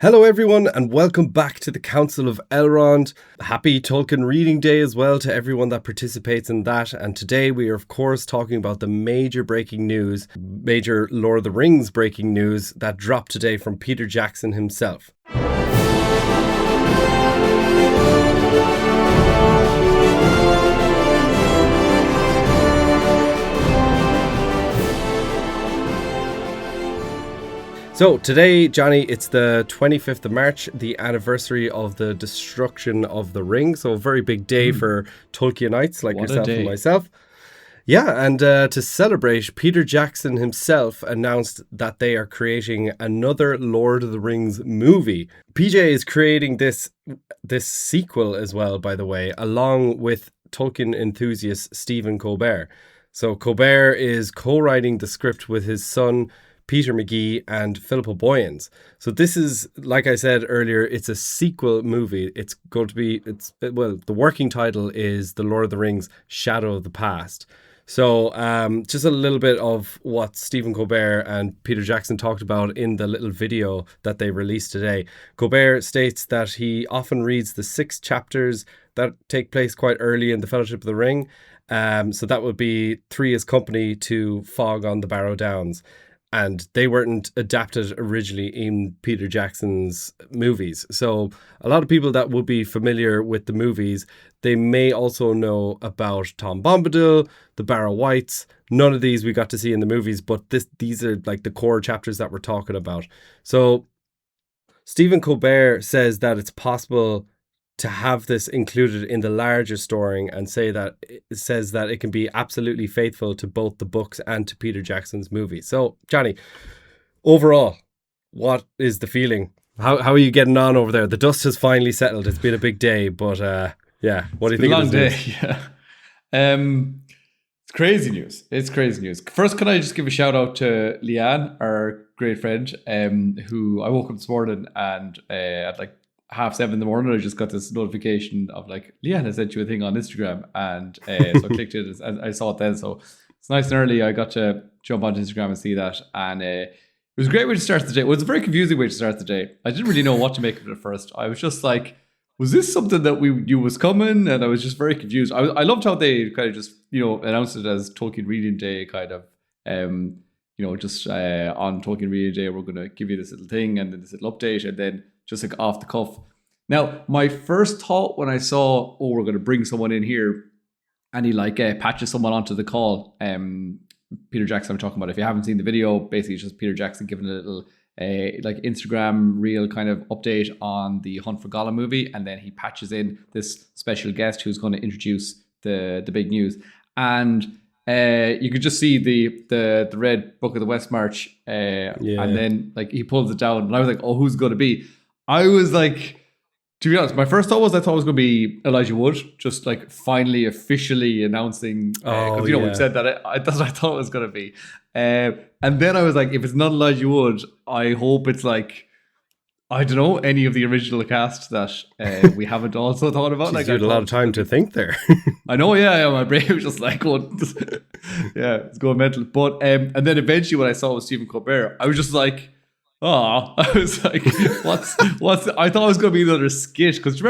Hello everyone and welcome back to the Council of Elrond. Happy Tolkien Reading Day as well to everyone that participates in that. And today we are of course talking about the major Lord of the Rings breaking news that dropped today from Peter Jackson himself. So today, Johnny, it's the 25th of March, the anniversary of the destruction of the ring. So a very big day for Tolkienites like yourself and myself. Yeah, and to celebrate, Peter Jackson himself announced that they are creating another Lord of the Rings movie. PJ is creating this sequel as well, by the way, along with Tolkien enthusiast Stephen Colbert. So Colbert is co-writing the script with his son, Peter McGee and Philippa Boyens. So this is, like I said earlier, it's a sequel movie. It's going to be, the working title is The Lord of the Rings, Shadow of the Past. So just a little bit of what Stephen Colbert and Peter Jackson talked about in the little video that they released today. Colbert states that he often reads the 6 chapters that take place quite early in the Fellowship of the Ring. So that would be 3 as company to Fog on the Barrow Downs. And they weren't adapted originally in Peter Jackson's movies. So a lot of people that will be familiar with the movies, they may also know about Tom Bombadil, the Barrow Wights. None of these we got to see in the movies, but these are like the core chapters that we're talking about. So Stephen Colbert says that it's possible to have this included in the larger story and says that it can be absolutely faithful to both the books and to Peter Jackson's movie. So, Johnny, overall, what is the feeling? How are you getting on over there? The dust has finally settled. It's been a big day, but yeah, what do you think? Long day, yeah. It's crazy news. It's crazy news. First, can I just give a shout out to Leanne, our great friend, who I woke up this morning and at like 7:30 in the morning, I just got this notification of like, Leanne has sent you a thing on Instagram, and so I clicked it and I saw it then. So it's nice and early. I got to jump onto Instagram and see that, and it was a great way to start the day. It was a very confusing way to start the day. I didn't really know what to make of it at first. I was just like, was this something that we knew was coming? And I was just very confused. I loved how they kind of just announced it as Tolkien Reading Day, kind of just on Tolkien Reading Day we're going to give you this little thing and then this little update, and then just like off the cuff. Now, my first thought when I saw, we're going to bring someone in here, and he patches someone onto the call. Peter Jackson, I'm talking about. If you haven't seen the video, basically it's just Peter Jackson giving a little Instagram reel kind of update on the Hunt for Gollum movie, and then he patches in this special guest who's going to introduce the big news. And you could just see the red Book of the West March, and then he pulls it down, and I was like, oh, who's it going to be? I was like, to be honest, my first thought was I thought it was going to be Elijah Wood, just finally officially announcing. Because we've said that. That's what I thought it was going to be. And then I was like, if it's not Elijah Wood, I hope it's I don't know, any of the original cast that we haven't also thought about. You had a lot of time to think there. I know, yeah. My brain was just going, yeah, it's going mental. But and then eventually when I saw it was Stephen Colbert, I was just like, oh, I was like, what's? I thought it was going to be another skit, because do you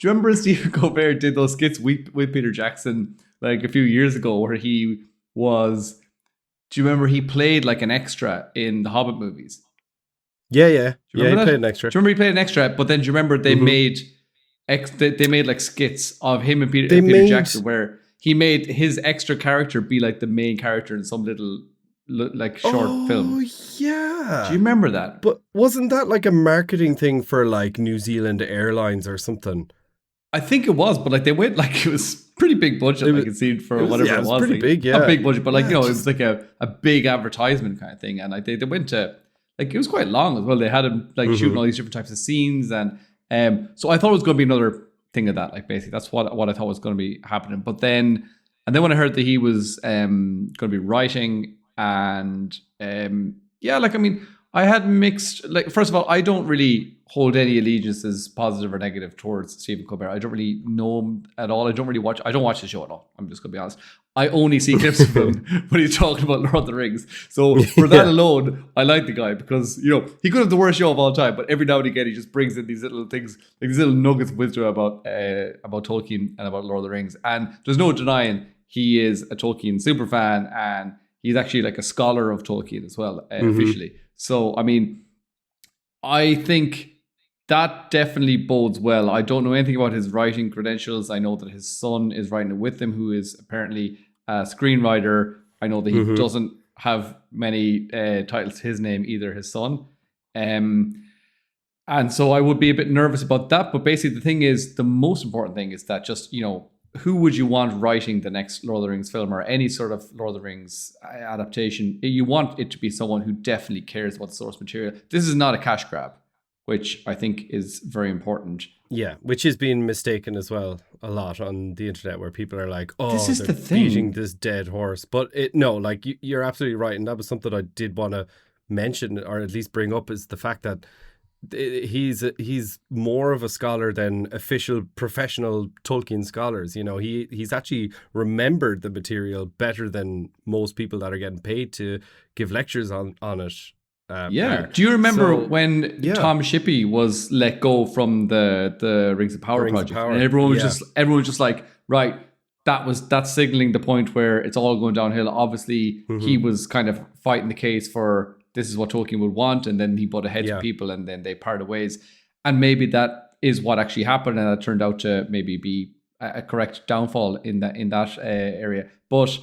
remember Stephen Colbert did those skits with Peter Jackson a few years ago, where he was? Do you remember he played an extra in the Hobbit movies? Yeah. He played an extra. Do you remember he played an extra? But then do you remember they made they made skits of him and Peter Jackson, where he made his extra character be the main character in some little short film. Oh yeah. Do you remember that? But wasn't that a marketing thing for New Zealand Airlines or something? I think it was, but they went it was pretty big budget. I can see for whatever it was. Pretty big, yeah. Not big budget, but it was a big advertisement kind of thing, and they went to it was quite long as well. They had him shooting all these different types of scenes, and so I thought it was going to be another thing of that. Basically, that's what I thought was going to be happening. But then when I heard that he was going to be writing, and I had mixed. First of all, I don't really hold any allegiances, positive or negative, towards Stephen Colbert. I don't really know him at all. I don't watch the show at all. I'm just going to be honest. I only see clips of him when he's talking about Lord of the Rings. So for that alone, I like the guy because, he could have the worst show of all time, but every now and again, he just brings in these little things, like these little nuggets of wisdom about Tolkien and about Lord of the Rings. And there's no denying he is a Tolkien super fan, and he's actually like a scholar of Tolkien as well, officially. So, I mean, I think that definitely bodes well. I don't know anything about his writing credentials. I know that his son is writing it with him, who is apparently a screenwriter. I know that he doesn't have many titles to his name either, his son. And so I would be a bit nervous about that. But basically the thing is, the most important thing is that just, who would you want writing the next Lord of the Rings film or any sort of Lord of the Rings adaptation? You want it to be someone who definitely cares about the source material. This is not a cash grab, which I think is very important. Yeah, which is being mistaken as well a lot on the internet, where people are like, "Oh, this is they're the thing. beating this dead horse." But you're absolutely right, and that was something I did want to mention or at least bring up, is the fact that he's more of a scholar than official professional Tolkien scholars. He's actually remembered the material better than most people that are getting paid to give lectures on it. Do you remember when Tom Shippey was let go from the Rings of Power project? And everyone was just like, right, that's signaling the point where it's all going downhill. Obviously, he was kind of fighting the case for this is what Tolkien would want, and then he butted heads with people, and then they parted ways. And maybe that is what actually happened, and it turned out to maybe be a correct downfall in that area. But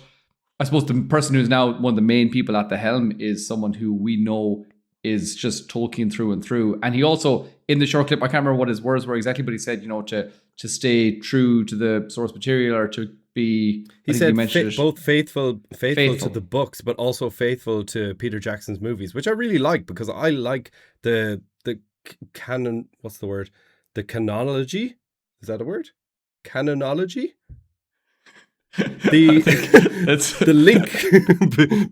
I suppose the person who's now one of the main people at the helm is someone who we know is just Tolkien through and through. And he also, in the short clip, I can't remember what his words were exactly, but he said, to stay true to the source material, or to be... He said both faithful to the books, but also faithful to Peter Jackson's movies, which I really like, because I like the canon... What's the word? The canonology? Is that a word? Canonology? The link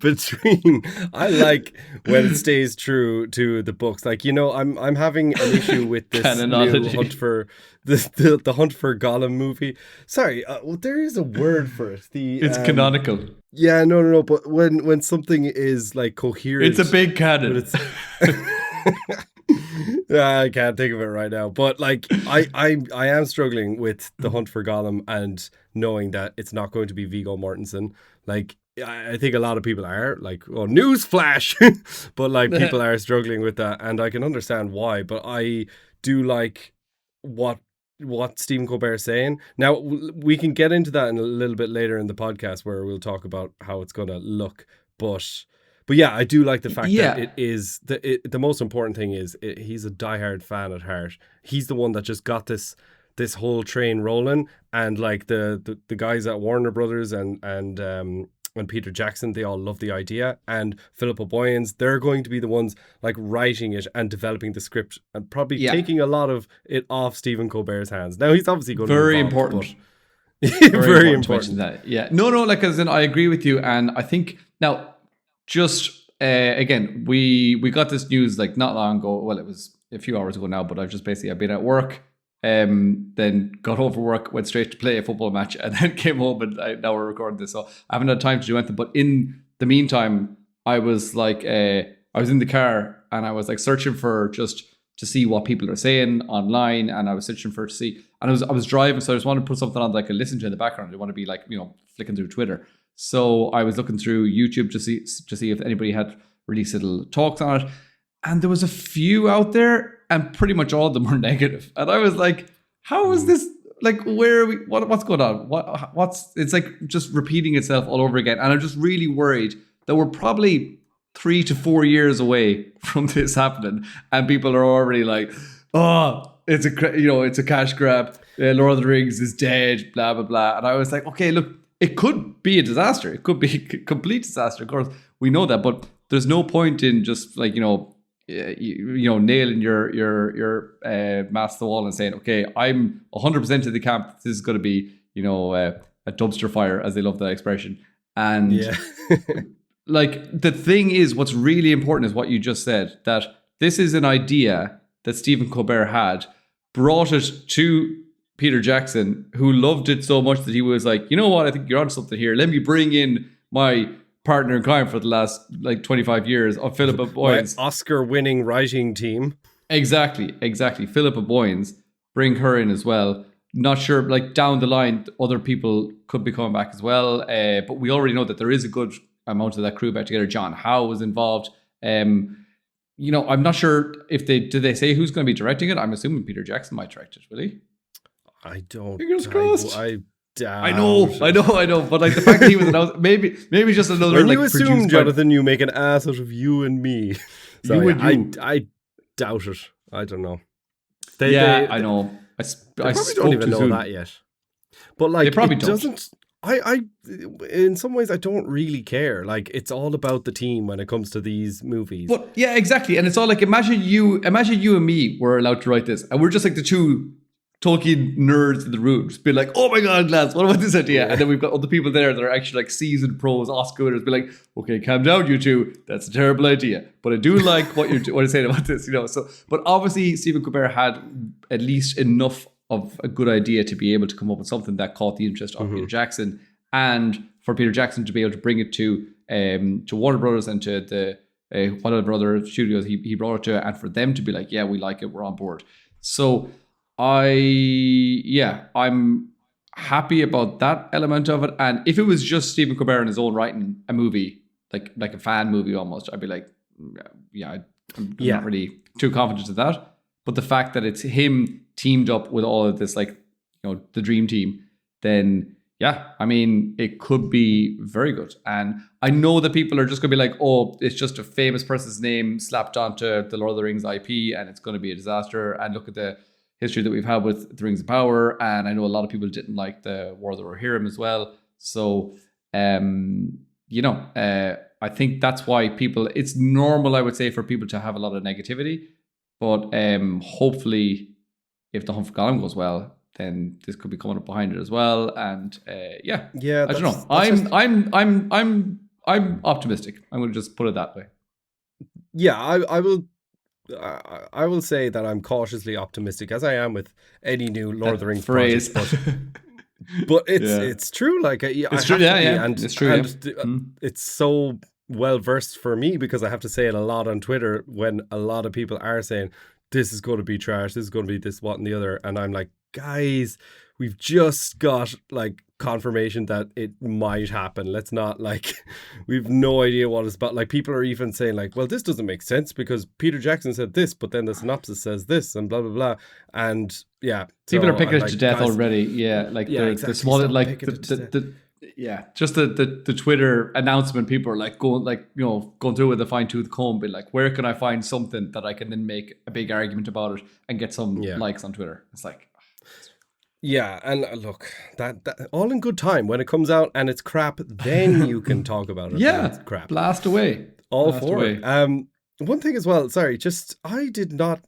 between, I like when it stays true to the books. Like, I'm having an issue with this new hunt for the Hunt for Gollum movie. Sorry, there is a word for it. It's canonical. Yeah, no. But when something is like coherent, it's a big canon. I can't think of it right now, but like I am struggling with the Hunt for Gollum, and knowing that it's not going to be Viggo Mortensen. Like, I think a lot of people are like, "Oh, news flash," but like people are struggling with that, and I can understand why. But I do like what Stephen Colbert is saying. Now we can get into that in a little bit later in the podcast, where we'll talk about how it's going to look, But yeah, I do like the fact that it is the most important thing is he's a diehard fan at heart. He's the one that just got this whole train rolling, and like the guys at Warner Brothers and Peter Jackson, they all love the idea, and Philip O'Boyens, they're going to be the ones like writing it and developing the script, and probably taking a lot of it off Stephen Colbert's hands. Now he's obviously going to be very important. Very important. That. Yeah, no, like as in I agree with you, and I think now. Just again, we got this news like not long ago. Well, it was a few hours ago now, but I've been at work, then got home from work, went straight to play a football match, and then came home, and now we're recording this, so I haven't had time to do anything. But in the meantime, I was like, I was in the car, and I was like searching for just to see what people are saying online, and I was searching for to see, and I was driving, so I just wanted to put something on that I could listen to in the background. I didn't want to be like flicking through Twitter. So I was looking through YouTube to see if anybody had released little talks on it, and there was a few out there, and pretty much all of them were negative. And I was like, "How is this? Like, where are we? What's going on? What's? It's like just repeating itself all over again." And I'm just really worried that we're probably 3 to 4 years away from this happening, and people are already like, "Oh, it's a cash grab. Lord of the Rings is dead." Blah blah blah. And I was like, "Okay, look." It could be a disaster. It could be a complete disaster. Of course, we know that, but there's no point in just like nailing your mask to the wall and saying, "Okay, I'm 100% to the camp. This is going to be a dumpster fire," as they love that expression. And like the thing is, what's really important is what you just said, that this is an idea that Stephen Colbert had, brought it to Peter Jackson, who loved it so much that he was like, you know what, I think you're on something here. Let me bring in my partner in crime for the last 25 years of Philippa Boyens. My Oscar-winning writing team. Exactly. Philippa Boyens, bring her in as well. Not sure, down the line, other people could be coming back as well. But we already know that there is a good amount of that crew back together. John Howe was involved. I'm not sure if did they say who's going to be directing it? I'm assuming Peter Jackson might direct it, will he? I don't. Fingers crossed. I know. But the fact that he was announced, maybe just another when you assume, Jonathan, you make an ass out of you and me. So you and you. I doubt it. I don't know. I know. I probably don't even know that yet. But they probably doesn't. I in some ways I don't really care. It's all about the team when it comes to these movies. But yeah, exactly. And it's all imagine you and me were allowed to write this, and we're just the two Tolkien nerds in the room, just be like, oh my God, lads, what about this idea? And then we've got other people there that are actually seasoned pros, Oscar winners, be like, okay, calm down, you two. That's a terrible idea. But I do like what you're saying about this, So, but obviously Stephen Colbert had at least enough of a good idea to be able to come up with something that caught the interest of Peter Jackson, and for Peter Jackson to be able to bring it to Warner Brothers and to the whatever other studios he brought it to, and for them to be like, yeah, we like it, we're on board. So I'm happy about that element of it. And if it was just Stephen Colbert on his own writing a movie, like a fan movie almost, I'd be like, I'm not really too confident of that. But the fact that it's him teamed up with all of this, the dream team, then it could be very good. And I know that people are just going to be like, oh, it's just a famous person's name slapped onto the Lord of the Rings IP and it's going to be a disaster. And look at the history that we've had with the Rings of Power, and I know a lot of people didn't like the War of the Rohirrim as well. So, I think that's why it's normal, I would say, for people to have a lot of negativity. But hopefully, if the Hunt for Gollum goes well, then this could be coming up behind it as well. And I don't know. I'm optimistic. I'm going to just put it that way. Yeah, I will. I will say that I'm cautiously optimistic, as I am with any new Lord of the Rings phrase. Project, but it's true. It's true. And it's true. And it's so well versed for me because I have to say it a lot on Twitter when a lot of people are saying this is going to be trash, this is going to be this, what, and the other, and I'm like, guys, we've just got confirmation that it might happen. Let's not we've no idea what it's about. People are even saying well, this doesn't make sense because Peter Jackson said this, but then the synopsis says this, and blah blah blah. And people are picking it to death already. The small just the Twitter announcement, people are going through with a fine-tooth comb, be like, where can I find something that I can then make a big argument about it and get some likes on Twitter? It's yeah, and look, that all in good time. When it comes out and it's crap, then you can talk about it. Yeah, it's crap. Blast away. One thing as well, sorry, I did not,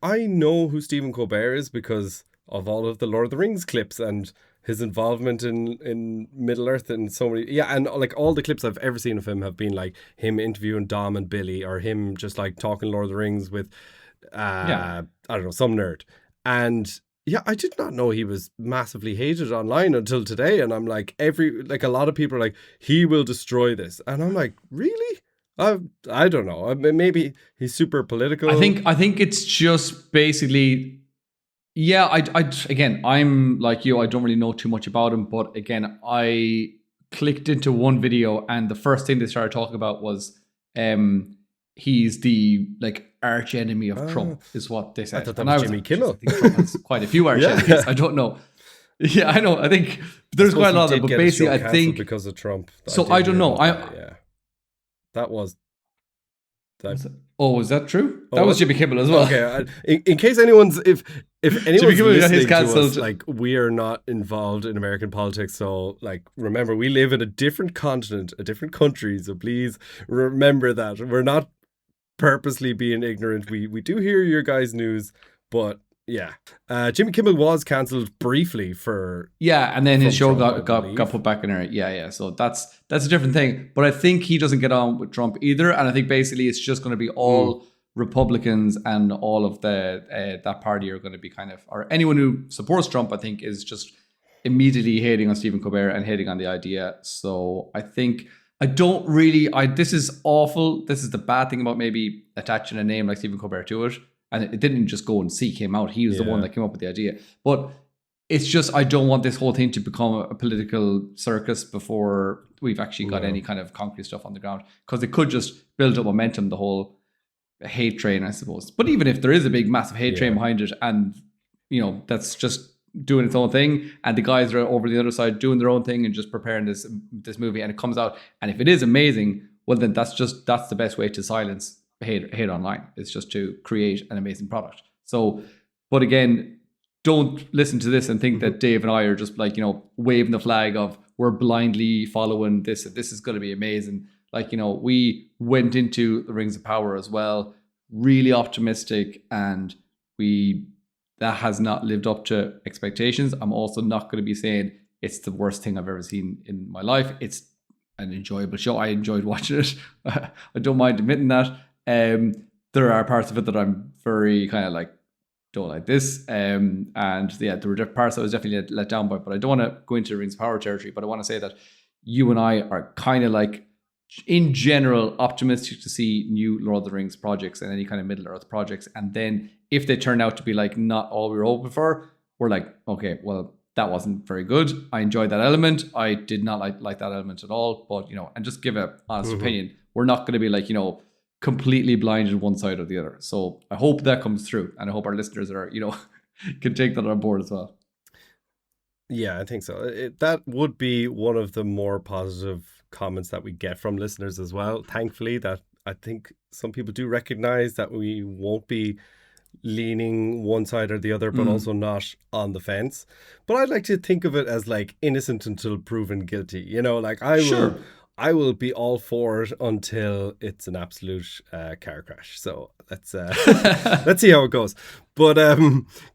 I know who Stephen Colbert is because of all of the Lord of the Rings clips and his involvement in Middle-earth and so many, and all the clips I've ever seen of him have been him interviewing Dom and Billy, or him just talking Lord of the Rings with, I don't know, some nerd. And I did not know he was massively hated online until today. And I'm a lot of people are he will destroy this. And I'm really? I don't know. Maybe he's super political. I think it's just basically, I'm like you, I don't really know too much about him. But again, I clicked into one video and the first thing they started talking about was he's the arch enemy of Trump, is what they said. I thought that was Jimmy Kimmel. I think Trump has quite a few arch enemies. I don't know. Yeah, I know. I think there's quite a lot of them, but basically, I think because of Trump. So I don't know. That was. Oh, is that true? That was Jimmy Kimmel as well. Okay, in case anyone's if anyone's listening to us, we are not involved in American politics, so remember, we live in a different continent, a different country, so please remember that we're not purposely being ignorant. We do hear your guys' news, but Jimmy Kimmel was cancelled briefly for and then his show got put back in there. So that's a different thing. But I think he doesn't get on with Trump either, and I think basically it's just going to be all Republicans and all of that party are going to be kind of, or anyone who supports Trump, I think, is just immediately hating on Stephen Colbert and hating on the idea. So I think this is awful. This is the bad thing about maybe attaching a name like Stephen Colbert to it. And it didn't just go and seek him out. He was the one that came up with the idea. But it's just, I don't want this whole thing to become a political circus before we've actually got any kind of concrete stuff on the ground. Because it could just build up momentum, the whole hate train, I suppose. But even if there is a big, massive hate train behind it, and, that's just doing its own thing, and the guys are over the other side doing their own thing and just preparing this movie, and it comes out, and if it is amazing, well, then that's the best way to silence hate online. It's just to create an amazing product. So, but again, don't listen to this and think that Dave and I are just like, waving the flag of we're blindly following this. This is going to be amazing. Like, we went into the Rings of Power as well, really optimistic, and that has not lived up to expectations. I'm also not going to be saying it's the worst thing I've ever seen in my life. It's an enjoyable show. I enjoyed watching it. I don't mind admitting that. There are parts of it that I'm very kind of like, don't like this. And there were parts I was definitely let down by, but I don't want to go into Rings of Power territory, but I want to say that you and I are kind of like, in general, optimistic to see new Lord of the Rings projects and any kind of Middle Earth projects. And then if they turn out to be like not all we were hoping for, we're like, okay, well, that wasn't very good. I enjoyed that element. I did not like that element at all. But, and just give an honest opinion. We're not going to be like, completely blinded one side or the other. So I hope that comes through, and I hope our listeners are, can take that on board as well. Yeah, I think so. That would be one of the more positive comments that we get from listeners as well. Thankfully, that I think some people do recognize that we won't be leaning one side or the other, but also not on the fence. But I'd like to think of it as like innocent until proven guilty. Like I will be all for it until it's an absolute car crash. So let's see how it goes. But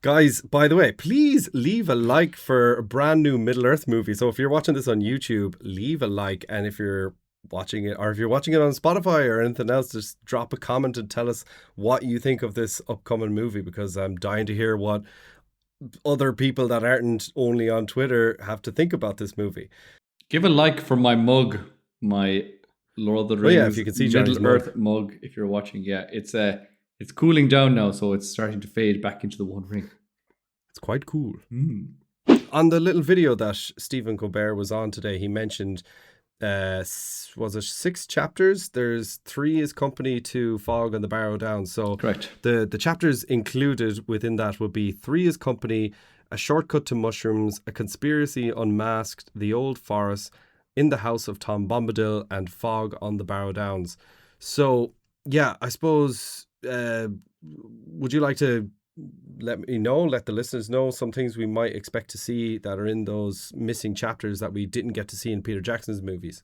guys, by the way, please leave a like for a brand new Middle Earth movie. So if you're watching this on YouTube, leave a like. And if you're watching it, or if you're watching it on Spotify or anything else, just drop a comment and tell us what you think of this upcoming movie, because I'm dying to hear what other people that aren't only on Twitter have to think about this movie. Give a like for my mug. My Lord of the Rings if you can see Middle Earth mug, if you're watching. It's cooling down now, so it's starting to fade back into the One Ring. It's quite cool. On the little video that Stephen Colbert was on today, he mentioned was it 6 chapters? There's 3 is company to Fog and the Barrow Downs. So correct. The chapters included within that would be 3 is company, A Shortcut to Mushrooms, A Conspiracy Unmasked, The Old Forest, In the House of Tom Bombadil, and Fog on the Barrow Downs. So, yeah, I suppose, would you like to let the listeners know some things we might expect to see that are in those missing chapters that we didn't get to see in Peter Jackson's movies?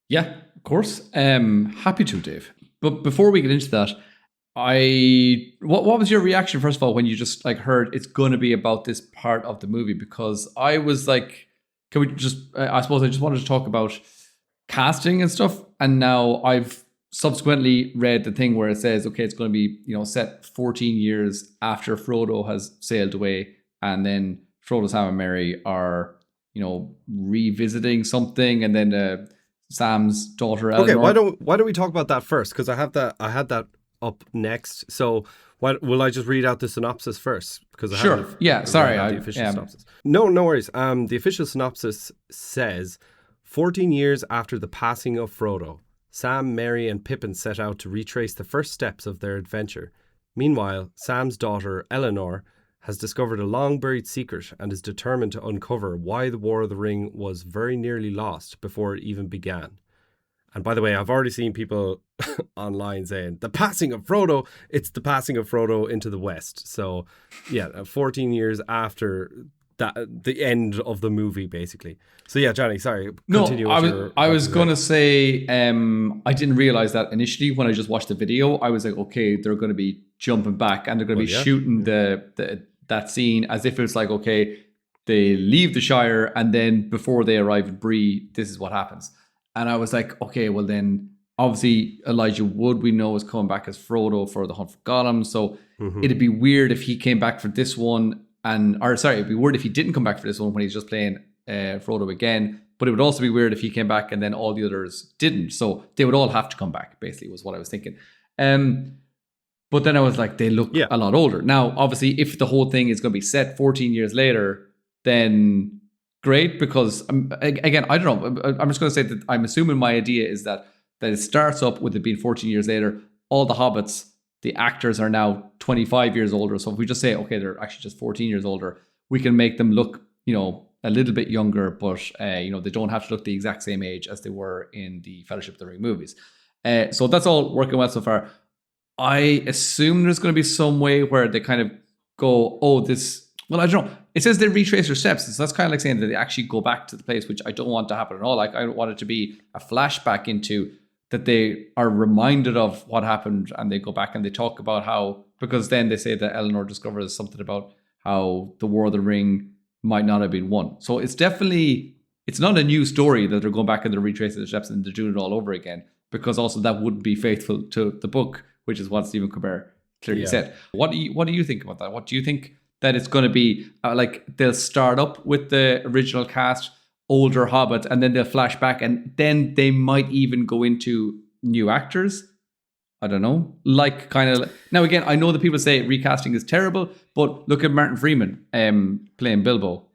Yeah, of course. Happy to, Dave. But before we get into that, what was your reaction, first of all, when you just like heard it's going to be about this part of the movie? Because I was like, can we just, I suppose I just wanted to talk about casting and stuff. And now I've subsequently read the thing where it says, okay, it's going to be, set 14 years after Frodo has sailed away. And then Frodo, Sam and Merry are, revisiting something. And then Sam's daughter, Eleanor. Okay, why don't we talk about that first? Because I had that up next. So will I just read out the synopsis first? Because I sure. Yeah. Sorry. The official synopsis. No worries. The official synopsis says, 14 years after the passing of Frodo, Sam, Merry, and Pippin set out to retrace the first steps of their adventure. Meanwhile, Sam's daughter, Eleanor, has discovered a long-buried secret and is determined to uncover why the War of the Ring was very nearly lost before it even began. And by the way, I've already seen people online saying, the passing of Frodo, it's the passing of Frodo into the West. So, yeah, 14 years after the end of the movie, basically. So, yeah, Johnny, sorry. Continue. I was going to say, I didn't realize that initially when I just watched the video. I was like, okay, they're going to be jumping back and they're going to be shooting that scene as if it's like, okay, they leave the Shire and then before they arrive at Bree, this is what happens. And I was like, okay, well then Obviously, Elijah Wood, we know, is coming back as Frodo for the Hunt for Gollum. So it'd be weird if he came back for this one. It'd be weird if he didn't come back for this one when he's just playing Frodo again. But it would also be weird if he came back and then all the others didn't. So they would all have to come back, basically, was what I was thinking. But then I was like, they look a lot older. Now, obviously, if the whole thing is going to be set 14 years later, then great. Because, again, I don't know. I'm just going to say that I'm assuming my idea is that it starts up with it being 14 years later. All the hobbits, the actors are now 25 years older. So if we just say, okay, they're actually just 14 years older, we can make them look, a little bit younger, but, they don't have to look the exact same age as they were in the Fellowship of the Ring movies. So that's all working well so far. I assume there's going to be some way where they kind of go, I don't know. It says they retrace their steps. So that's kind of like saying that they actually go back to the place, which I don't want to happen at all. Like, I want it to be a flashback into that they are reminded of what happened and they go back and they talk about how, because then they say that Eleanor discovers something about how the War of the Ring might not have been won. So it's not a new story that they're going back and they're retracing the steps and they're doing it all over again, because also that wouldn't be faithful to the book, which is what Stephen Colbert clearly said. What do you think about that? What do you think that it's going to be? Like, they'll start up with the original cast, older Hobbit, and then they'll flash back, and then they might even go into new actors. I don't know. Like, kind of. Now, again, I know that people say recasting is terrible, but look at Martin Freeman playing Bilbo.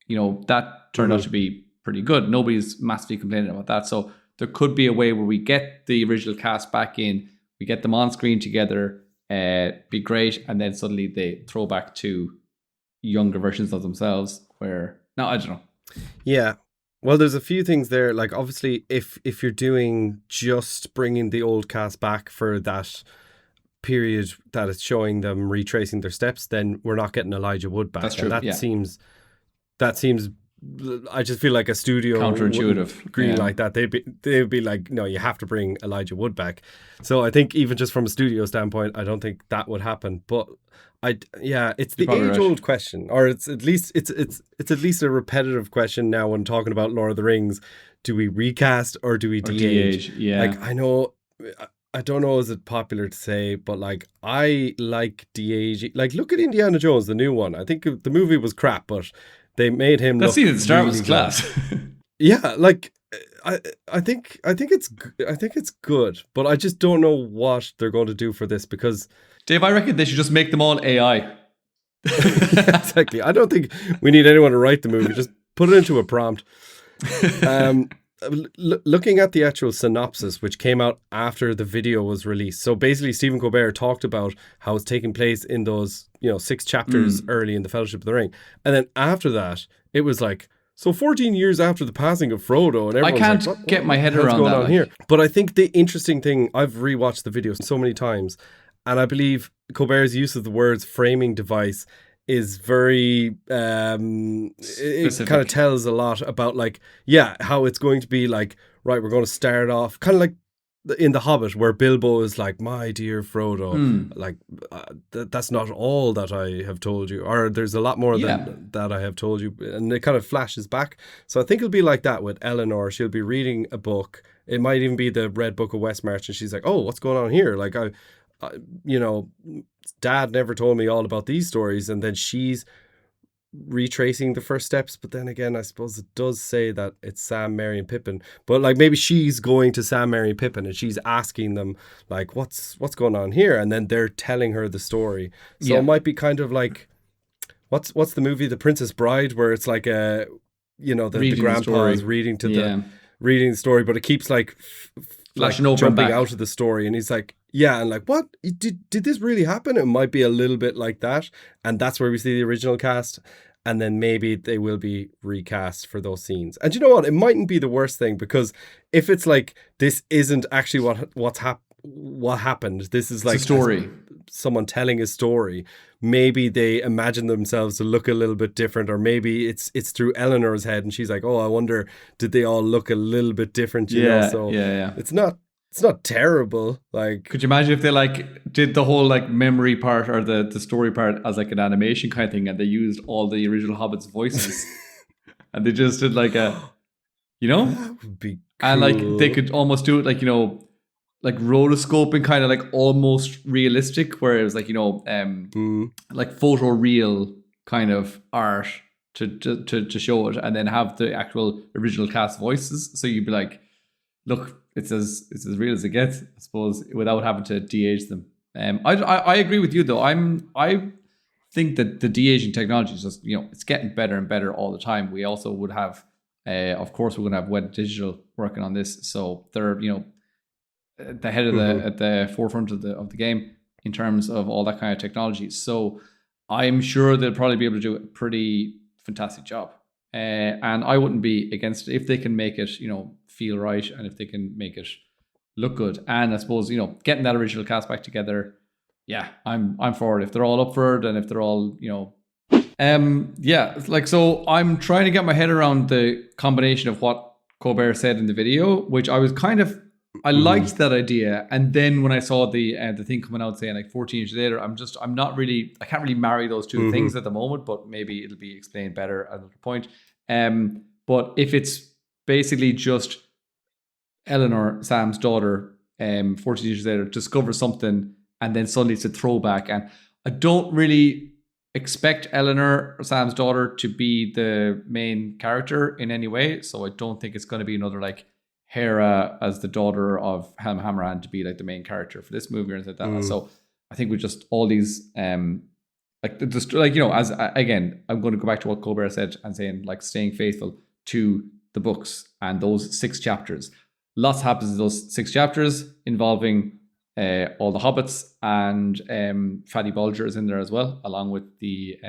That turned out to be pretty good. Nobody's massively complaining about that. So there could be a way where we get the original cast back in, we get them on screen together, be great, and then suddenly they throw back to younger versions of themselves where, no, I don't know. Yeah. Well, there's a few things there. Like, obviously, if you're doing just bringing the old cast back for that period that it's showing them retracing their steps, then we're not getting Elijah Wood back. That's true. And that seems, I just feel like a studio counterintuitive green like that. They'd be like, no, you have to bring Elijah Wood back. So I think even just from a studio standpoint, I don't think that would happen. But it's the age-old question, or it's at least a repetitive question now when talking about Lord of the Rings. Do we recast or do we de-age? Yeah. Like, I know, I don't know, is it popular to say, but like, I like de-aging. Like, look at Indiana Jones, the new one. I think the movie was crap, but they made him look scene at the start really was class. Yeah, like, I think it's good, but I just don't know what they're going to do for this, because Dave, I reckon they should just make them all AI. Yeah, exactly. I don't think we need anyone to write the movie. Just put it into a prompt. Looking at the actual synopsis, which came out after the video was released. So basically, Stephen Colbert talked about how it's taking place in those 6 chapters early in the Fellowship of the Ring, and then after that, it was like, so 14 years after the passing of Frodo, and everyone's I can't like, get my head around what's going that on here. But I think the interesting thing, I've rewatched the video so many times, and I believe Colbert's use of the words framing device is very, it kind of tells a lot about, like, how it's going to be like, right, we're going to start off kind of like in The Hobbit, where Bilbo is like, my dear Frodo, like, that's not all that I have told you, or there's a lot more than that I have told you, and it kind of flashes back. So I think it'll be like that with Eleanor. She'll be reading a book. It might even be the Red Book of Westmarch, and she's like, oh, what's going on here? Like, Dad never told me all about these stories, and then she's retracing the first steps. But then again, I suppose it does say that it's Sam, Merry, and Pippin, but like, maybe she's going to Sam, Merry, and Pippin, and she's asking them, like, what's going on here, and then they're telling her the story. So it might be kind of like, what's the movie The Princess Bride, where it's like the grandpa is reading to reading the story, but it keeps like flashing over jumping out of the story, and he's like, and like, what did this really happen? It might be a little bit like that, and that's where we see the original cast, and then maybe they will be recast for those scenes. And you know what? It mightn't be the worst thing, because if it's like, this isn't actually what happened. This is like a story. Someone telling a story. Maybe they imagine themselves to look a little bit different, or maybe it's through Eleanor's head, and she's like, oh, I wonder, did they all look a little bit different? You know? So it's not terrible. Like, could you imagine if they like did the whole like memory part or the story part as like an animation kind of thing, and they used all the original Hobbits voices and they just did like a, that would be cool. And like they could almost do it like, like rotoscoping, kind of like almost realistic, where it was like, like photoreal kind of art to show it, and then have the actual original cast voices. So you'd be like, look, it's as real as it gets, I suppose, without having to de-age them. I agree with you though. I think that the de-aging technology is just, it's getting better and better all the time. We also would have, of course, we're going to have Wet Digital working on this, so they're at the head of at the forefront of the game in terms of all that kind of technology. So I'm sure they'll probably be able to do a pretty fantastic job. And I wouldn't be against it if they can make it, feel right, and if they can make it look good. And I suppose, getting that original cast back together, yeah, I'm for it. If they're all up for it, and if they're all, so I'm trying to get my head around the combination of what Colbert said in the video, which I was I liked that idea. And then when I saw the thing coming out saying like 14 years later, I can't really marry those two things at the moment, but maybe it'll be explained better at another point. But if it's basically just Eleanor, Sam's daughter, 14 years later, discovers something, and then suddenly it's a throwback. And I don't really expect Eleanor, Sam's daughter, to be the main character in any way. So I don't think it's going to be another like Hera as the daughter of Helm Hammerhand to be like the main character for this movie or anything like that. So I think with just all these as again, I'm going to go back to what Colbert said and saying like staying faithful to the books and those 6 chapters. Lots happens in those 6 chapters involving all the hobbits, and Fatty Bulger is in there as well, along with the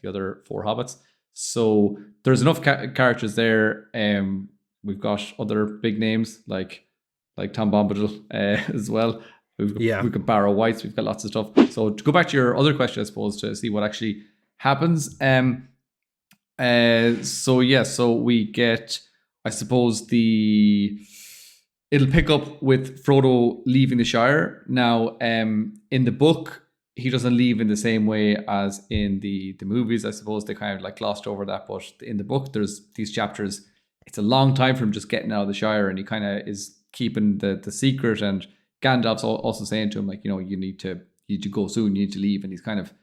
other 4 hobbits. So there's enough characters there. We've got other big names like Tom Bombadil as well. We've got Barrow Whites. We've got lots of stuff. So to go back to your other question, I suppose, to see what actually happens. So we get, I suppose, it'll pick up with Frodo leaving the Shire. Now, in the book, he doesn't leave in the same way as in the movies. I suppose they kind of like glossed over that. But in the book, there's these chapters. It's a long time from just getting out of the Shire, and he kind of is keeping the secret. And Gandalf's also saying to him, like, you need to go soon, you need to leave. And he's kind of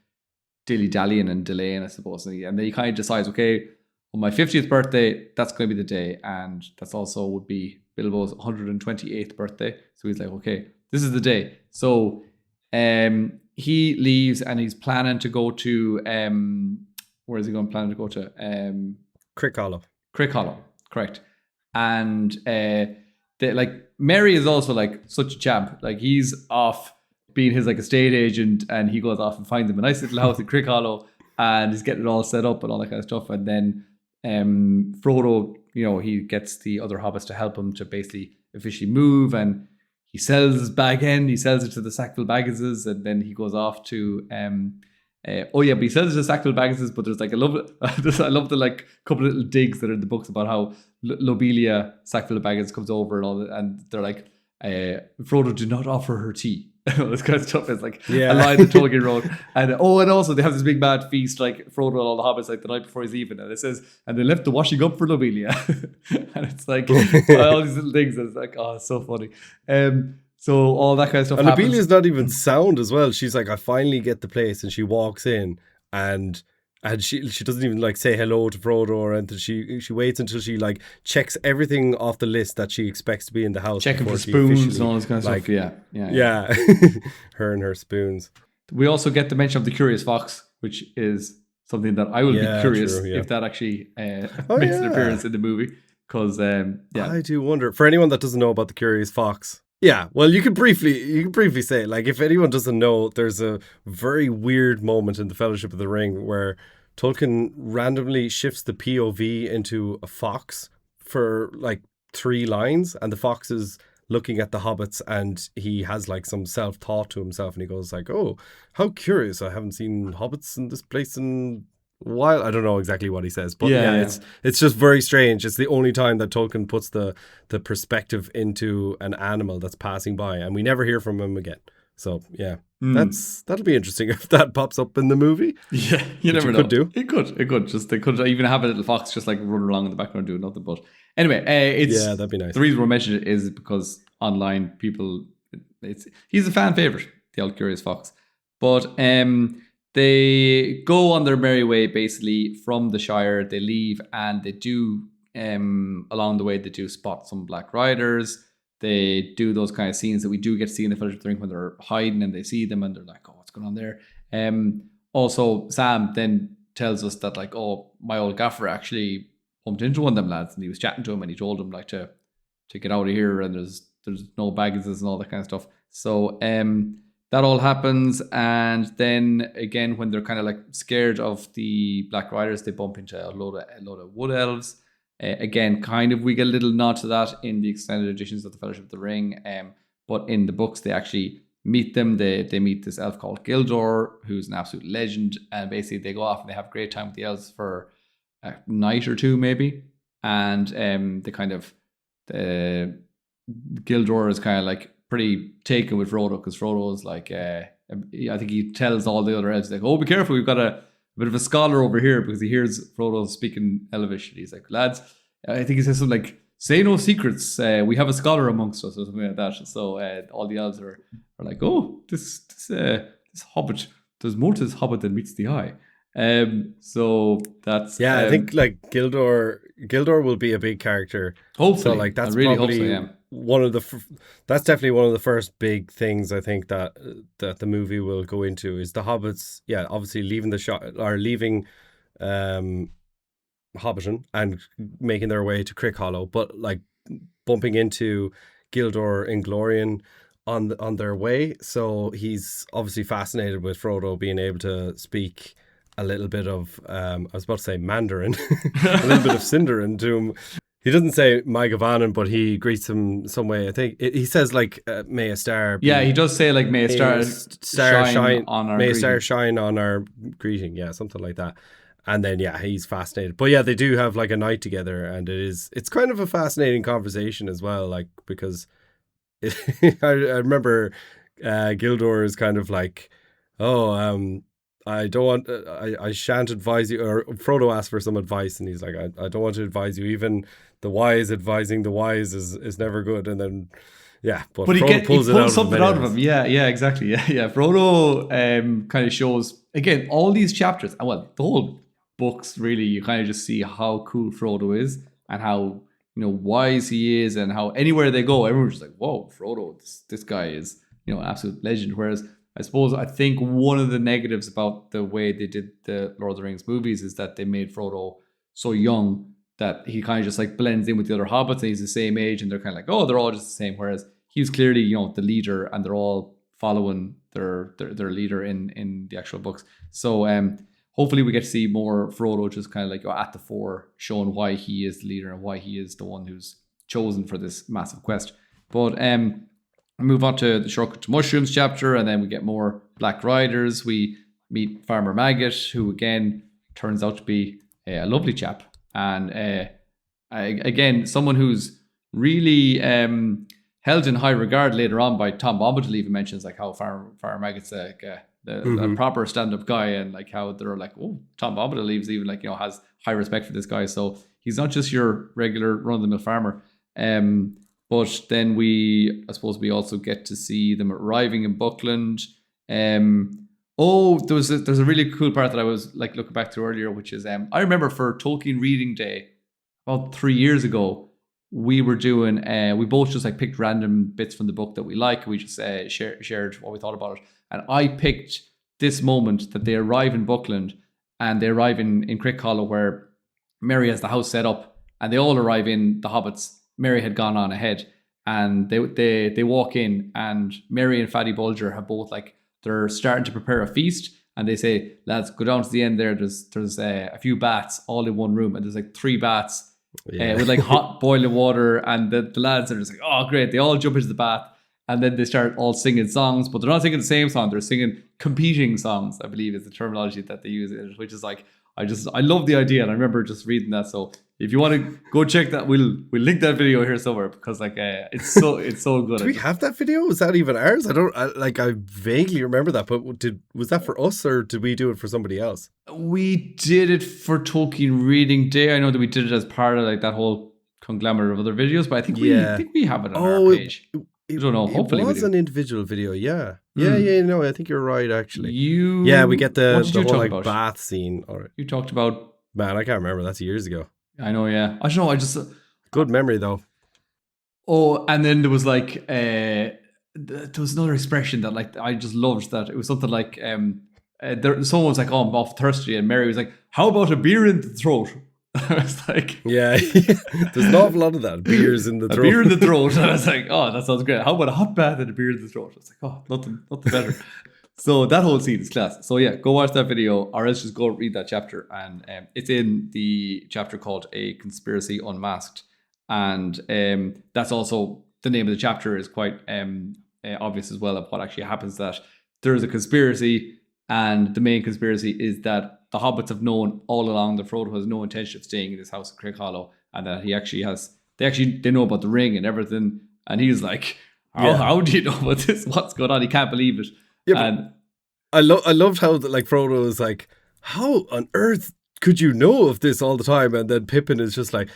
dilly-dallying and delaying, I suppose. And then he kind of decides, okay, on my 50th birthday, that's going to be the day. And that's also would be Bilbo's 128th birthday. So he's like, okay, this is the day. So he leaves, and he's planning to go to, where is he planning to go to? Crick Hollow, correct. And Mary is also like such a champ. Like, he's off being his like estate agent, and he goes off and finds him a nice little house in Crick Hollow, and he's getting it all set up and all that kind of stuff. And then Frodo, he gets the other hobbits to help him to basically officially move, and he sells his bag end. He sells it to the Sackville Bagginses, and then he goes off to but he sells it to Sackville Bagginses. But there's like I love the like couple of little digs that are in the books about how Lobelia Sackville Baggins comes over and all that, and they're like, Frodo did not offer her tea. All this kind of stuff is like a line that Tolkien wrote. And also they have this big mad feast, like Frodo and all the hobbits, like the night before he's leaving, and it says, and they left the washing up for Lobelia. And it's like all these little things, and it's like, oh, it's so funny. So all that kind of stuff. And Lobelia's not even sound as well. She's like, I finally get the place, and she walks in, and she doesn't even like say hello to Frodo or anything. She waits until she like checks everything off the list that she expects to be in the house, checking for spoons and all this kind of stuff. Yeah. Her and her spoons. We also get the mention of the Curious Fox, which is something that I will be curious if that actually makes an appearance in the movie. Because I do wonder, for anyone that doesn't know about the Curious Fox. Yeah, well, you can briefly say, like, if anyone doesn't know, there's a very weird moment in the Fellowship of the Ring where Tolkien randomly shifts the POV into a fox for like 3 lines, and the fox is looking at the hobbits, and he has like some self-thought to himself, and he goes like, oh, how curious, I haven't seen hobbits in this place in while. I don't know exactly what he says, but it's just very strange. It's the only time that Tolkien puts the perspective into an animal that's passing by, and we never hear from him again. So that'll be interesting if that pops up in the movie. Yeah, you never know. It could. Just they could even have a little fox just like run along in the background doing nothing. But anyway, that'd be nice. The reason we're mentioning it is because online people he's a fan favorite, the old Curious Fox. But they go on their merry way basically from the Shire. They leave, and they do along the way they do spot some Black Riders. They do those kind of scenes that we do get to see in the Fellowship of the Ring when they're hiding and they see them and they're like, oh, what's going on there? Also, Sam then tells us that like, oh, my old gaffer actually bumped into one of them lads and he was chatting to him and he told him like to get out of here and there's no baggages and all that kind of stuff. So that all happens, and then again when they're kind of like scared of the Black Riders, they bump into a load of wood elves. Again, kind of we get a little nod to that in the extended editions of the Fellowship of the Ring, but in the books they actually meet them. They meet this elf called Gildor, who's an absolute legend, and basically they go off and they have a great time with the elves for a night or two maybe, and they kind of Gildor is kind of like pretty taken with Frodo because Frodo is like I think he tells all the other elves like, oh, be careful, we've got a bit of a scholar over here, because he hears Frodo speaking Elvish and he's like, lads, I think he says something like, say no secrets, we have a scholar amongst us or something like that. So all the elves are like, oh, this hobbit, there's more to this hobbit than meets the eye. So that's I think like Gildor will be a big character. Hopefully, so like that's I really probably hope so, yeah. one of the that's definitely one of the first big things I think that the movie will go into is the hobbits. Yeah, obviously leaving the shot or leaving Hobbiton and making their way to Crick Hollow, but like bumping into Gildor Inglorian on their way. So he's obviously fascinated with Frodo being able to speak a little bit of I was about to say Mandarin, a little bit of Sindarin to him. He doesn't say my Gavanin, but he greets him some way. I think he says like may a star. Yeah, he does say like may a star shine on our may greeting. A star shine on our greeting. Yeah, something like that. And then he's fascinated. But yeah, they do have like a night together, and it's kind of a fascinating conversation as well. Like because I remember Gildor is kind of like, oh, I don't want, I shan't advise you, or Frodo asks for some advice and he's like, I don't want to advise you. Even the wise advising the wise is never good. And then, but Frodo pulls something out of him. Yeah, exactly. Yeah. Frodo kind of shows, again, all these chapters, and well, the whole books really, you kind of just see how cool Frodo is and how, wise he is, and how anywhere they go, everyone's just like, whoa, Frodo, this guy is, an absolute legend. Whereas I think one of the negatives about the way they did the Lord of the Rings movies is that they made Frodo so young that he kind of just like blends in with the other hobbits and he's the same age and they're kind of like, oh, they're all just the same. Whereas he was clearly, the leader and they're all following their leader in the actual books. So hopefully we get to see more Frodo just kind of like at the fore, showing why he is the leader and why he is the one who's chosen for this massive quest. But move on to the Shortcut to Mushrooms chapter, and then we get more Black Riders. We meet Farmer Maggot, who again turns out to be a lovely chap, and again someone who's really held in high regard later on by Tom Bombadil. Even mentions like how Farmer Maggot's like a proper stand-up guy, and like how they're like, oh, Tom Bombadil leaves even like has high respect for this guy. So he's not just your regular run-of-the-mill farmer. But then I suppose we also get to see them arriving in Buckland. There's a really cool part that I was like looking back to earlier, which is I remember for Tolkien Reading Day about 3 years ago, we were doing we both just like picked random bits from the book that we like. We just shared what we thought about it, and I picked this moment that they arrive in Buckland and they arrive in Crick Hollow where Merry has the house set up, and they all arrive in the hobbits. Merry had gone on ahead, and they walk in, and Merry and Fatty Bulger have both like they're starting to prepare a feast, and they say, lads, go down to the end there. There's a few bats all in one room, and there's like 3 bats with like hot boiling water, and the lads are just like, oh great, they all jump into the bath, and then they start all singing songs, but they're not singing the same song, they're singing competing songs, I believe is the terminology that they use, which is like I love the idea, and I remember just reading that. So if you want to go check that, we'll link that video here somewhere, because like it's so good. Do we have that video? Was that even ours? I vaguely remember that, but was that for us or did we do it for somebody else? We did it for Tolkien Reading Day. I know that we did it as part of like that whole conglomerate of other videos, but I think we have it on our page. I don't know. Hopefully it was an individual video. Yeah. No, I think you're right. Actually, we get the whole like bath scene. Or you talked about. Man, I can't remember. That's years ago. I know. Yeah, I don't know. I just good memory though. Oh, and then there was like there was another expression that like I just loved. That it was something like someone was like, "Oh, I'm off thirsty," and Mary was like, "How about a beer in the throat?" I was like, yeah, there's an awful lot of that. Beers in the throat. A beer in the throat. And I was like, oh, that sounds great. How about a hot bath and a beer in the throat? I was like, oh, nothing better. So that whole scene is class. So yeah, go watch that video, or else just go read that chapter. And it's in the chapter called A Conspiracy Unmasked. And that's also, the name of the chapter is quite obvious as well of what actually happens, that there's a conspiracy, and the main conspiracy is that the hobbits have known all along that Frodo has no intention of staying in his house in Craig Hollow, and that he actually has, they know about the ring and everything, and he's like, how do you know about this? What's going on? He can't believe it. Yeah, and I loved how like Frodo was like, how on earth could you know of this all the time? And then Pippin is just like,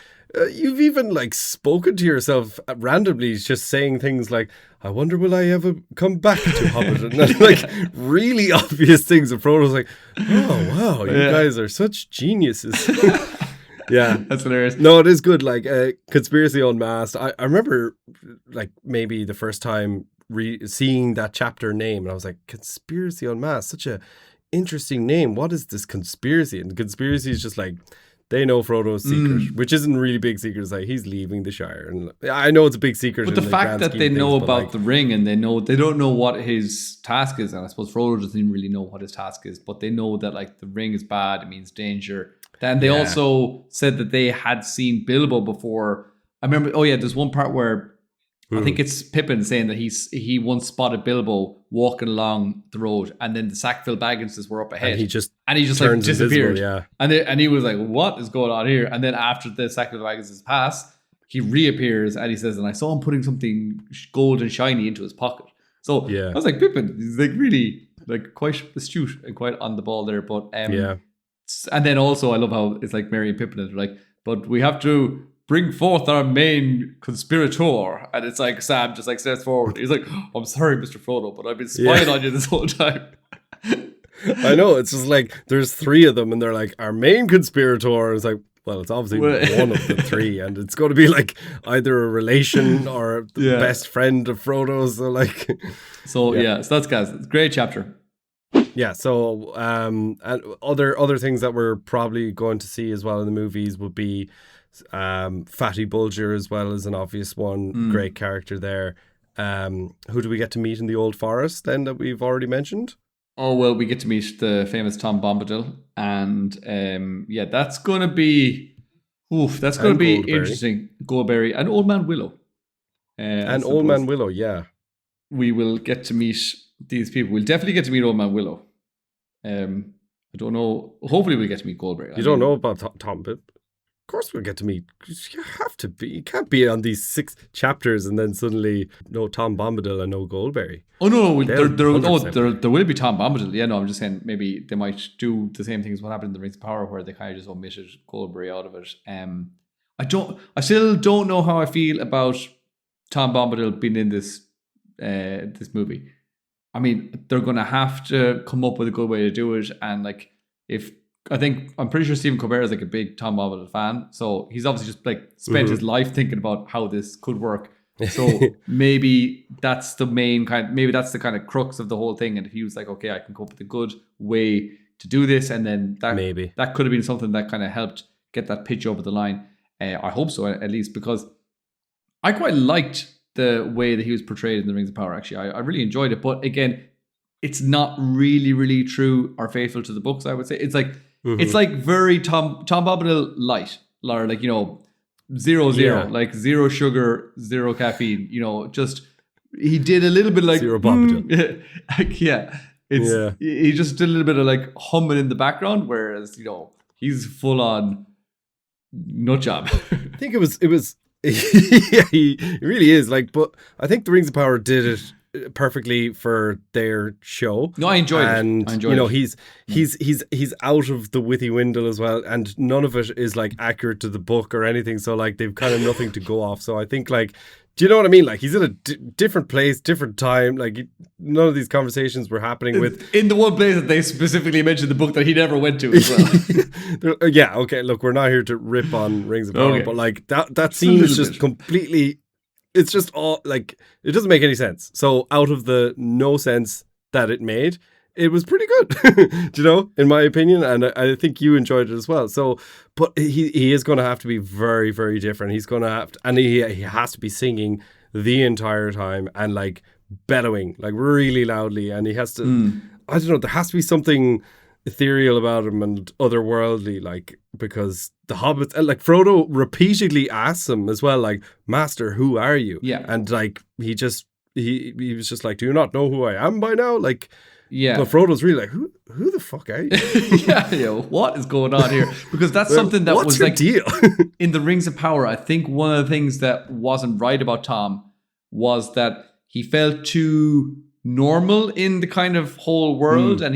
you've even like spoken to yourself randomly, just saying things like, I wonder will I ever come back to Hobbit? And then, like really obvious things. And Frodo's like, oh wow, you guys are such geniuses. Yeah, that's hilarious. No, it is good. Like Conspiracy Unmasked. I remember like maybe the first time seeing that chapter name, and I was like, Conspiracy Unmasked, such a interesting name. What is this conspiracy? And the conspiracy is just like, they know Frodo's secret, which isn't really big secret. It's like he's leaving the Shire, and I know it's a big secret. But the fact that they know about the ring, and they don't know what his task is, and I suppose Frodo doesn't even really know what his task is, but they know that like the ring is bad, it means danger. Then they also said that they had seen Bilbo before. I remember. Oh yeah, there's one part where I think it's Pippin saying that he once spotted Bilbo walking along the road, and then the Sackville Bagginses were up ahead, and he just like disappeared. Yeah, and he was like, "What is going on here?" And then after the Sackville Bagginses pass, he reappears, and he says, "And I saw him putting something gold and shiny into his pocket." So I was like, Pippin, he's like really like quite astute and quite on the ball there. But and then also I love how it's like Merry and Pippin are like, "But we have to bring forth our main conspirator," and it's like Sam just like steps forward. He's like, oh, "I'm sorry, Mr. Frodo, but I've been spying on you this whole time." I know, it's just like there's three of them, and they're like, our main conspirator is like, well, it's obviously one of the three, and it's going to be like either a relation or the best friend of Frodo's. So like, so that's guys, it's a great chapter. Yeah, so and other things that we're probably going to see as well in the movies would be Fatty Bulger as well as an obvious one. Great character there. Who do we get to meet in the Old Forest then that we've already mentioned? Oh, well, we get to meet the famous Tom Bombadil, and that's going to be interesting. Goldberry and Old Man Willow. And Old Man Willow, yeah. We will get to meet these people. We'll definitely get to meet Old Man Willow. I don't know. Hopefully we'll get to meet Goldberry. You don't know about Tom, but of course we'll get to meet. You have to be. You can't be on these 6 chapters and then suddenly no Tom Bombadil and no Goldberry. Oh no, there will be Tom Bombadil. Yeah, no, I'm just saying maybe they might do the same thing as what happened in the Rings of Power, where they kind of just omitted Goldberry out of it. I still don't know how I feel about Tom Bombadil being in this movie. I mean, they're going to have to come up with a good way to do it, and like I'm pretty sure Stephen Colbert is like a big Tom Bombadil fan, so he's obviously just like spent his life thinking about how this could work. So maybe that's the kind of crux of the whole thing. And if he was like, okay, I can come up with a good way to do this, and then that could have been something that kind of helped get that pitch over the line. I hope so, at least, because I quite liked the way that he was portrayed in the Rings of Power. Actually, I really enjoyed it. But again, it's not really, really true or faithful to the books, I would say. It's like it's like very Tom Bombadil light, or like, 0-0, like 0 sugar, 0 caffeine. Just he did a little bit like zero Bombadil. He just did a little bit of like humming in the background, whereas he's full on nut job. I think it was. Yeah, he really is like. But I think the Rings of Power did it perfectly for their show. No, I enjoyed and it. I enjoyed it. He's out of the witty window as well, and none of it is like accurate to the book or anything. So like they've kind of nothing to go off. So I think like, do you know what I mean? Like he's in a different place, different time. Like none of these conversations were happening with in the one place that they specifically mentioned the book that he never went to as well. Yeah, okay. Look, we're not here to rip on Rings of Power, but like that scene is just completely. It's just all like it doesn't make any sense. So out of the no sense that it made, it was pretty good, do you know, in my opinion, and I think you enjoyed it as well. So, but he is going to have to be very, very different. He's going to have to, and he has to be singing the entire time and like bellowing like really loudly, and he has to. I don't know. There has to be something ethereal about him and otherworldly, like, because the hobbits, and like Frodo repeatedly asks him as well, like, Master, who are you? Yeah, and like he was just like, do you not know who I am by now? Like. Yeah, but Frodo's really like, who the fuck are you? yeah, what is going on here? Because that's something that was like deal? In the Rings of Power. I think one of the things that wasn't right about Tom was that he felt too normal in the kind of whole world, and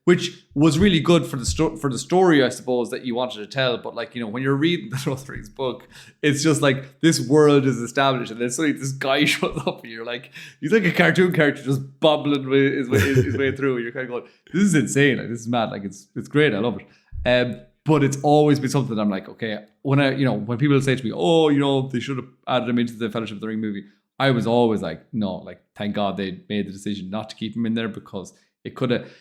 which was really good for the story, I suppose, that you wanted to tell. But like, you know, when you're reading the Lord of the Rings book, it's just like this world is established, and then suddenly this guy shows up, and you're like, he's like a cartoon character just bubbling his way through. And you're kind of going, this is insane, like this is mad, like it's great, I love it. But it's always been something that I'm like, okay, when people say to me, oh, you know, they should have added him into the Fellowship of the Ring movie, I was always like, no, like thank God they made the decision not to keep him in there, because it could have.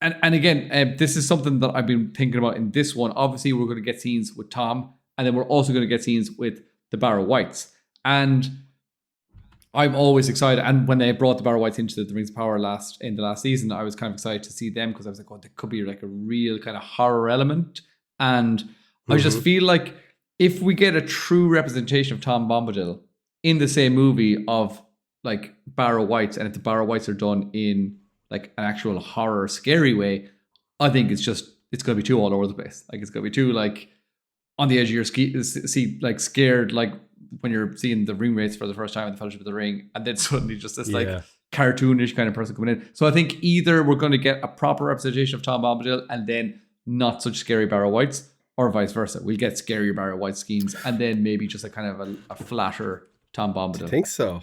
And again, this is something that I've been thinking about in this one. Obviously, we're going to get scenes with Tom, and then we're also going to get scenes with the Barrow Whites. And I'm always excited. And when they brought the Barrow Whites into the Rings of Power in the last season, I was kind of excited to see them, because I was like, oh, there could be like a real kind of horror element. And I just feel like if we get a true representation of Tom Bombadil in the same movie of like Barrow Whites, and if the Barrow Whites are done in like an actual horror scary way, I think it's going to be too all over the place. Like it's going to be too like on the edge of your seat, like scared, like when you're seeing the ring rates for the first time in the Fellowship of the Ring, and then suddenly just this like cartoonish kind of person coming in. So I think either we're going to get a proper representation of Tom Bombadil and then not such scary Barrow Whites, or vice versa. We'll get scarier Barrow White schemes and then maybe just a kind of a flatter Tom Bombadil. I think so.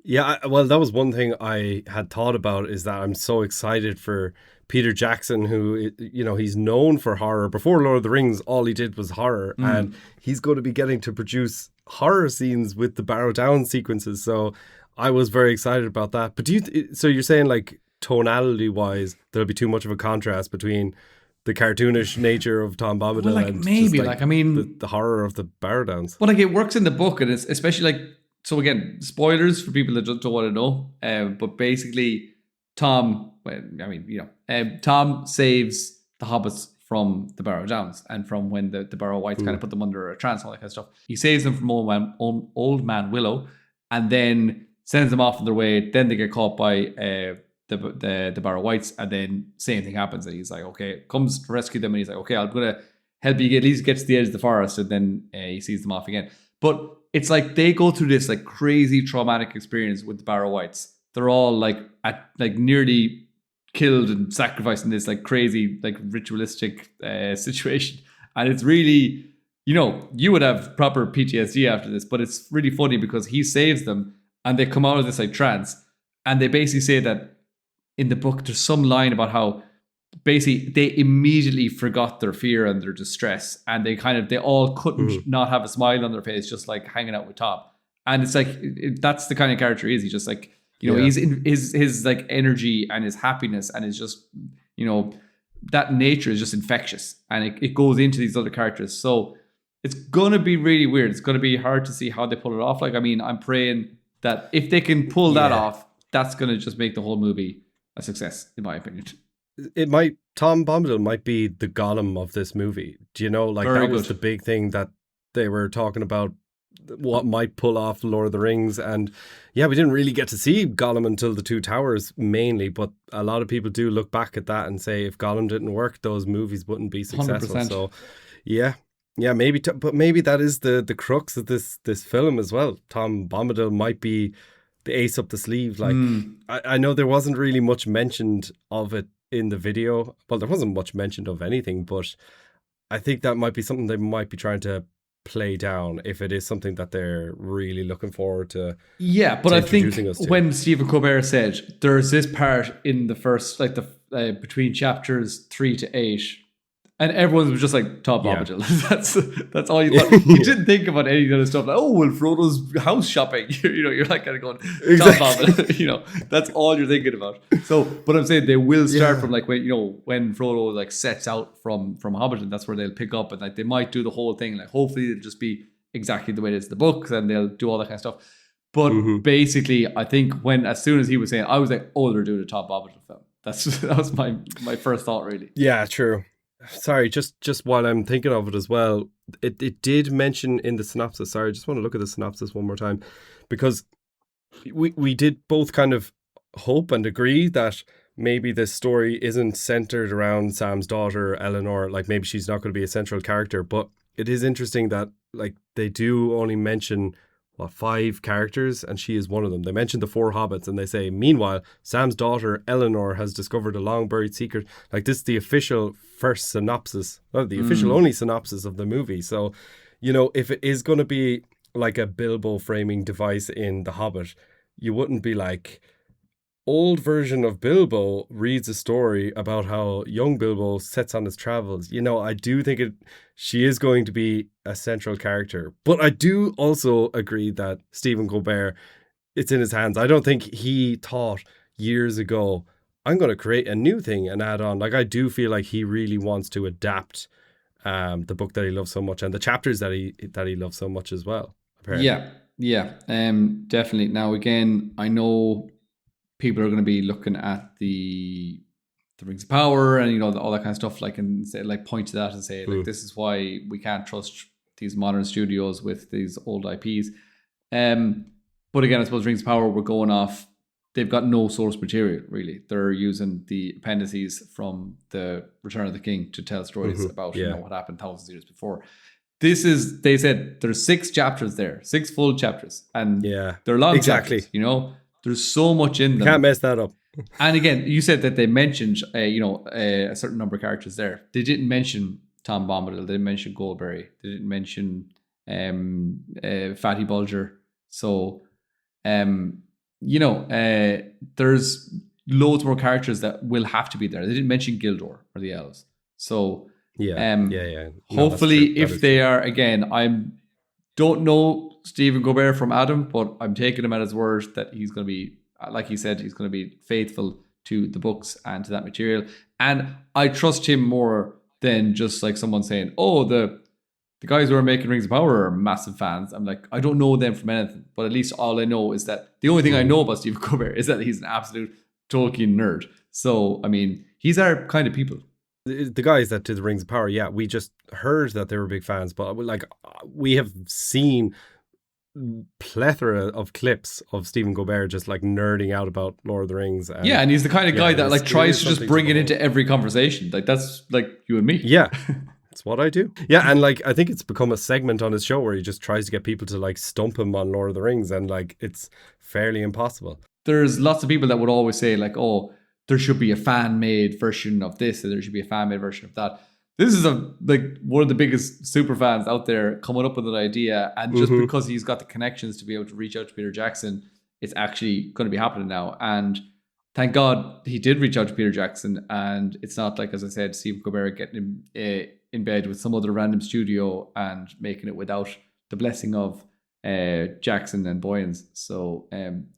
Yeah, well, that was one thing I had thought about, is that I'm so excited for Peter Jackson, who, you know, he's known for horror. Before Lord of the Rings, all he did was horror, and he's going to be getting to produce horror scenes with the Barrow Down sequences. So I was very excited about that. But so you're saying like tonality wise, there'll be too much of a contrast between the cartoonish nature of Tom Bombadil and maybe just, like I mean the horror of the Barrow Downs. Well, like it works in the book, and it's especially like. So again, spoilers for people that don't want to know. But basically, Tom saves the hobbits from the Barrow Downs and from when the Barrow Whites kind of put them under a trance and all that kind of stuff. He saves them from old man Willow, and then sends them off on their way. Then they get caught by the Barrow Whites, and then same thing happens. And he's like, okay, comes to rescue them, and he's like, okay, I'm gonna help you at least get to the edge of the forest, and then he sees them off again. But it's like they go through this like crazy traumatic experience with the Barrow Whites. They're all like nearly killed and sacrificed in this like crazy like ritualistic situation, and it's really, you know, you would have proper PTSD after this. But it's really funny because he saves them, and they come out of this like trance, and they basically say that in the book there's some line about how basically they immediately forgot their fear and their distress, and they all couldn't not have a smile on their face, just like hanging out with Tom. And it's like that's the kind of character he is. He's just like, you know, he's in his like energy and his happiness, and it's just, you know, that nature is just infectious, and it goes into these other characters. So it's gonna be really weird. It's gonna be hard to see how they pull it off. Like, I mean, I'm praying that if they can pull that off, that's gonna just make the whole movie a success, in my opinion. Tom Bombadil might be the Gollum of this movie. Do you know, like that was the big thing that they were talking about, what might pull off Lord of the Rings. And yeah, we didn't really get to see Gollum until the Two Towers mainly, but a lot of people do look back at that and say if Gollum didn't work, those movies wouldn't be successful. 100%. So yeah, maybe, but maybe that is the crux of this film as well. Tom Bombadil might be the ace up the sleeve. Like, I know there wasn't really much mentioned of it in the video. Well, there wasn't much mentioned of anything, but I think that might be something they might be trying to play down if it is something that they're really looking forward to. Yeah, but I think when Stephen Colbert said there's this part in the first, like the between chapters 3 to 8, and everyone was just like, Tom Bombadil. That's all you thought. You didn't think about any other stuff. Like, oh, well, Frodo's house shopping. You're like kind of going, Tom Bombadil. That's all you're thinking about. So, but I'm saying they will start from like when Frodo like sets out from Hobbiton. That's where they'll pick up, and like they might do the whole thing. Like hopefully it'll just be exactly the way it is in the books, and they'll do all that kind of stuff. But basically, I think as soon as he was saying, I was like, oh, they're doing a Tom Bombadil film. That was my first thought, really. Yeah, true. Sorry, just while I'm thinking of it as well, it did mention in the synopsis. Sorry, I just want to look at the synopsis one more time, because we did both kind of hope and agree that maybe this story isn't centered around Sam's daughter, Eleanor. Like maybe she's not going to be a central character, but it is interesting that like they do only mention 5 characters, and she is one of them. They mentioned the 4 hobbits, and they say, meanwhile, Sam's daughter Eleanor has discovered a long buried secret. Like this is the official first synopsis, or the official only synopsis of the movie. So, if it is going to be like a Bilbo framing device in The Hobbit, you wouldn't be like, old version of Bilbo reads a story about how young Bilbo sets on his travels. I do think she is going to be a central character. But I do also agree that Stephen Colbert, it's in his hands. I don't think he thought years ago, I'm going to create a new thing and add on. Like I do feel like he really wants to adapt the book that he loves so much, and the chapters that he loves so much as well, apparently. Yeah, definitely. Now again, I know people are going to be looking at the Rings of Power and all that kind of stuff, like, and say, like, point to that and say like this is why we can't trust these modern studios with these old IPs. But again, I suppose Rings of Power, we're going off. They've got no source material really. They're using the appendices from the Return of the King to tell stories about what happened thousands of years before. They said there's 6 chapters there, 6 full chapters, and they're long chapters. There's so much in them. Can't mess that up. And again, you said that they mentioned, a certain number of characters there. They didn't mention Tom Bombadil. They didn't mention Goldberry. They didn't mention Fatty Bulger. So, there's loads more characters that will have to be there. They didn't mention Gildor or the elves. So, No, hopefully, if they are, again, don't know Stephen Colbert from Adam, but I'm taking him at his word that he's going to be, like he said, he's going to be faithful to the books and to that material. And I trust him more than just like someone saying, oh, the guys who are making Rings of Power are massive fans. I'm like, I don't know them from anything, but at least all I know is that the only thing I know about Stephen Colbert is that he's an absolute Tolkien nerd. So, I mean, he's our kind of people. The guys that did the Rings of Power, we just heard that they were big fans, but like we have seen plethora of clips of Stephen Colbert just like nerding out about Lord of the Rings. And he's the kind of guy that like tries to just bring it into every conversation. Like that's like you and me. Yeah. That's what I do. Yeah, and like I think it's become a segment on his show where he just tries to get people to like stump him on Lord of the Rings, and like it's fairly impossible. There's lots of people that would always say like, oh, there should be a fan-made version of this, or there should be a fan-made version of that. This is one of the biggest super fans out there coming up with an idea, and just because he's got the connections to be able to reach out to Peter Jackson, it's actually going to be happening now. And thank God he did reach out to Peter Jackson, and it's not like, as I said, Stephen Colbert getting him in bed with some other random studio and making it without the blessing of Jackson and Boyens. So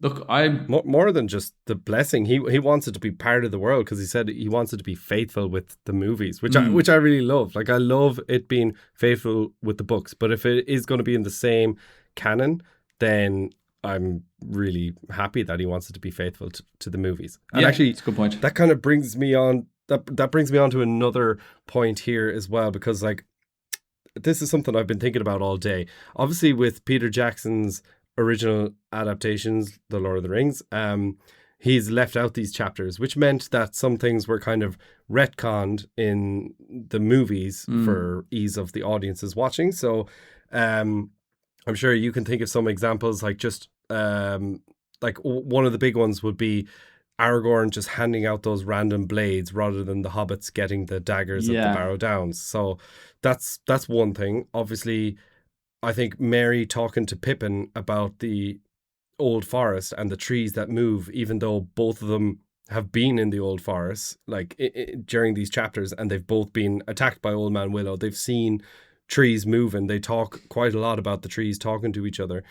look, I'm more than just the blessing. He wants it to be part of the world, because he said he wants it to be faithful with the movies, which I really love. Like I love it being faithful with the books, but if it is going to be in the same canon, then I'm really happy that he wants it to be faithful to the movies. And actually, that's a good point. That kind of brings me on. That brings me on to another point here as well, because like, this is something I've been thinking about all day. Obviously, with Peter Jackson's original adaptations, The Lord of the Rings, he's left out these chapters, which meant that some things were kind of retconned in the movies for ease of the audiences watching. So I'm sure you can think of some examples, like just like one of the big ones would be Aragorn just handing out those random blades rather than the hobbits getting the daggers at the Barrow Downs. So that's one thing. Obviously, I think Merry talking to Pippin about the old forest and the trees that move, even though both of them have been in the old forest, like during these chapters, and they've both been attacked by Old Man Willow. They've seen trees moving. They talk quite a lot about the trees talking to each other.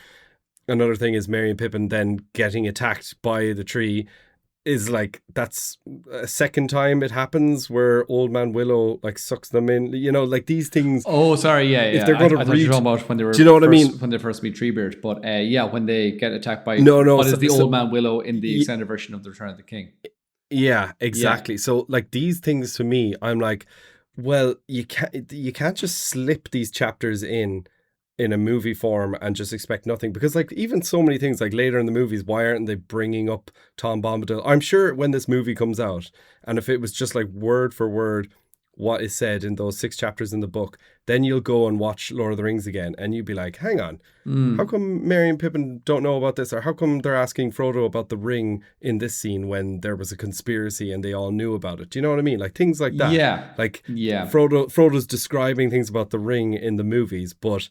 Another thing is Merry and Pippin then getting attacked by the tree is like, that's a second time it happens where Old Man Willow like sucks them in, you know, like these things. Oh, sorry, yeah. If they're going to I thought you were talking about when they were. Do you know what I mean? When they first meet Treebeard, but when they get attacked by what is the Old Man Willow in the extended version of the Return of the King. Yeah, exactly. Yeah. So like these things to me, I'm like, well, you can't just slip these chapters in a movie form and just expect nothing, because like even so many things like later in the movies, why aren't they bringing up Tom Bombadil? I'm sure when this movie comes out, and if it was just like word for word what is said in those 6 chapters in the book, then you'll go and watch Lord of the Rings again and you'd be like, hang on, how come Merry and Pippin don't know about this? Or how come they're asking Frodo about the ring in this scene when there was a conspiracy and they all knew about it? Do you know what I mean? Like things like that. Frodo's describing things about the ring in the movies, but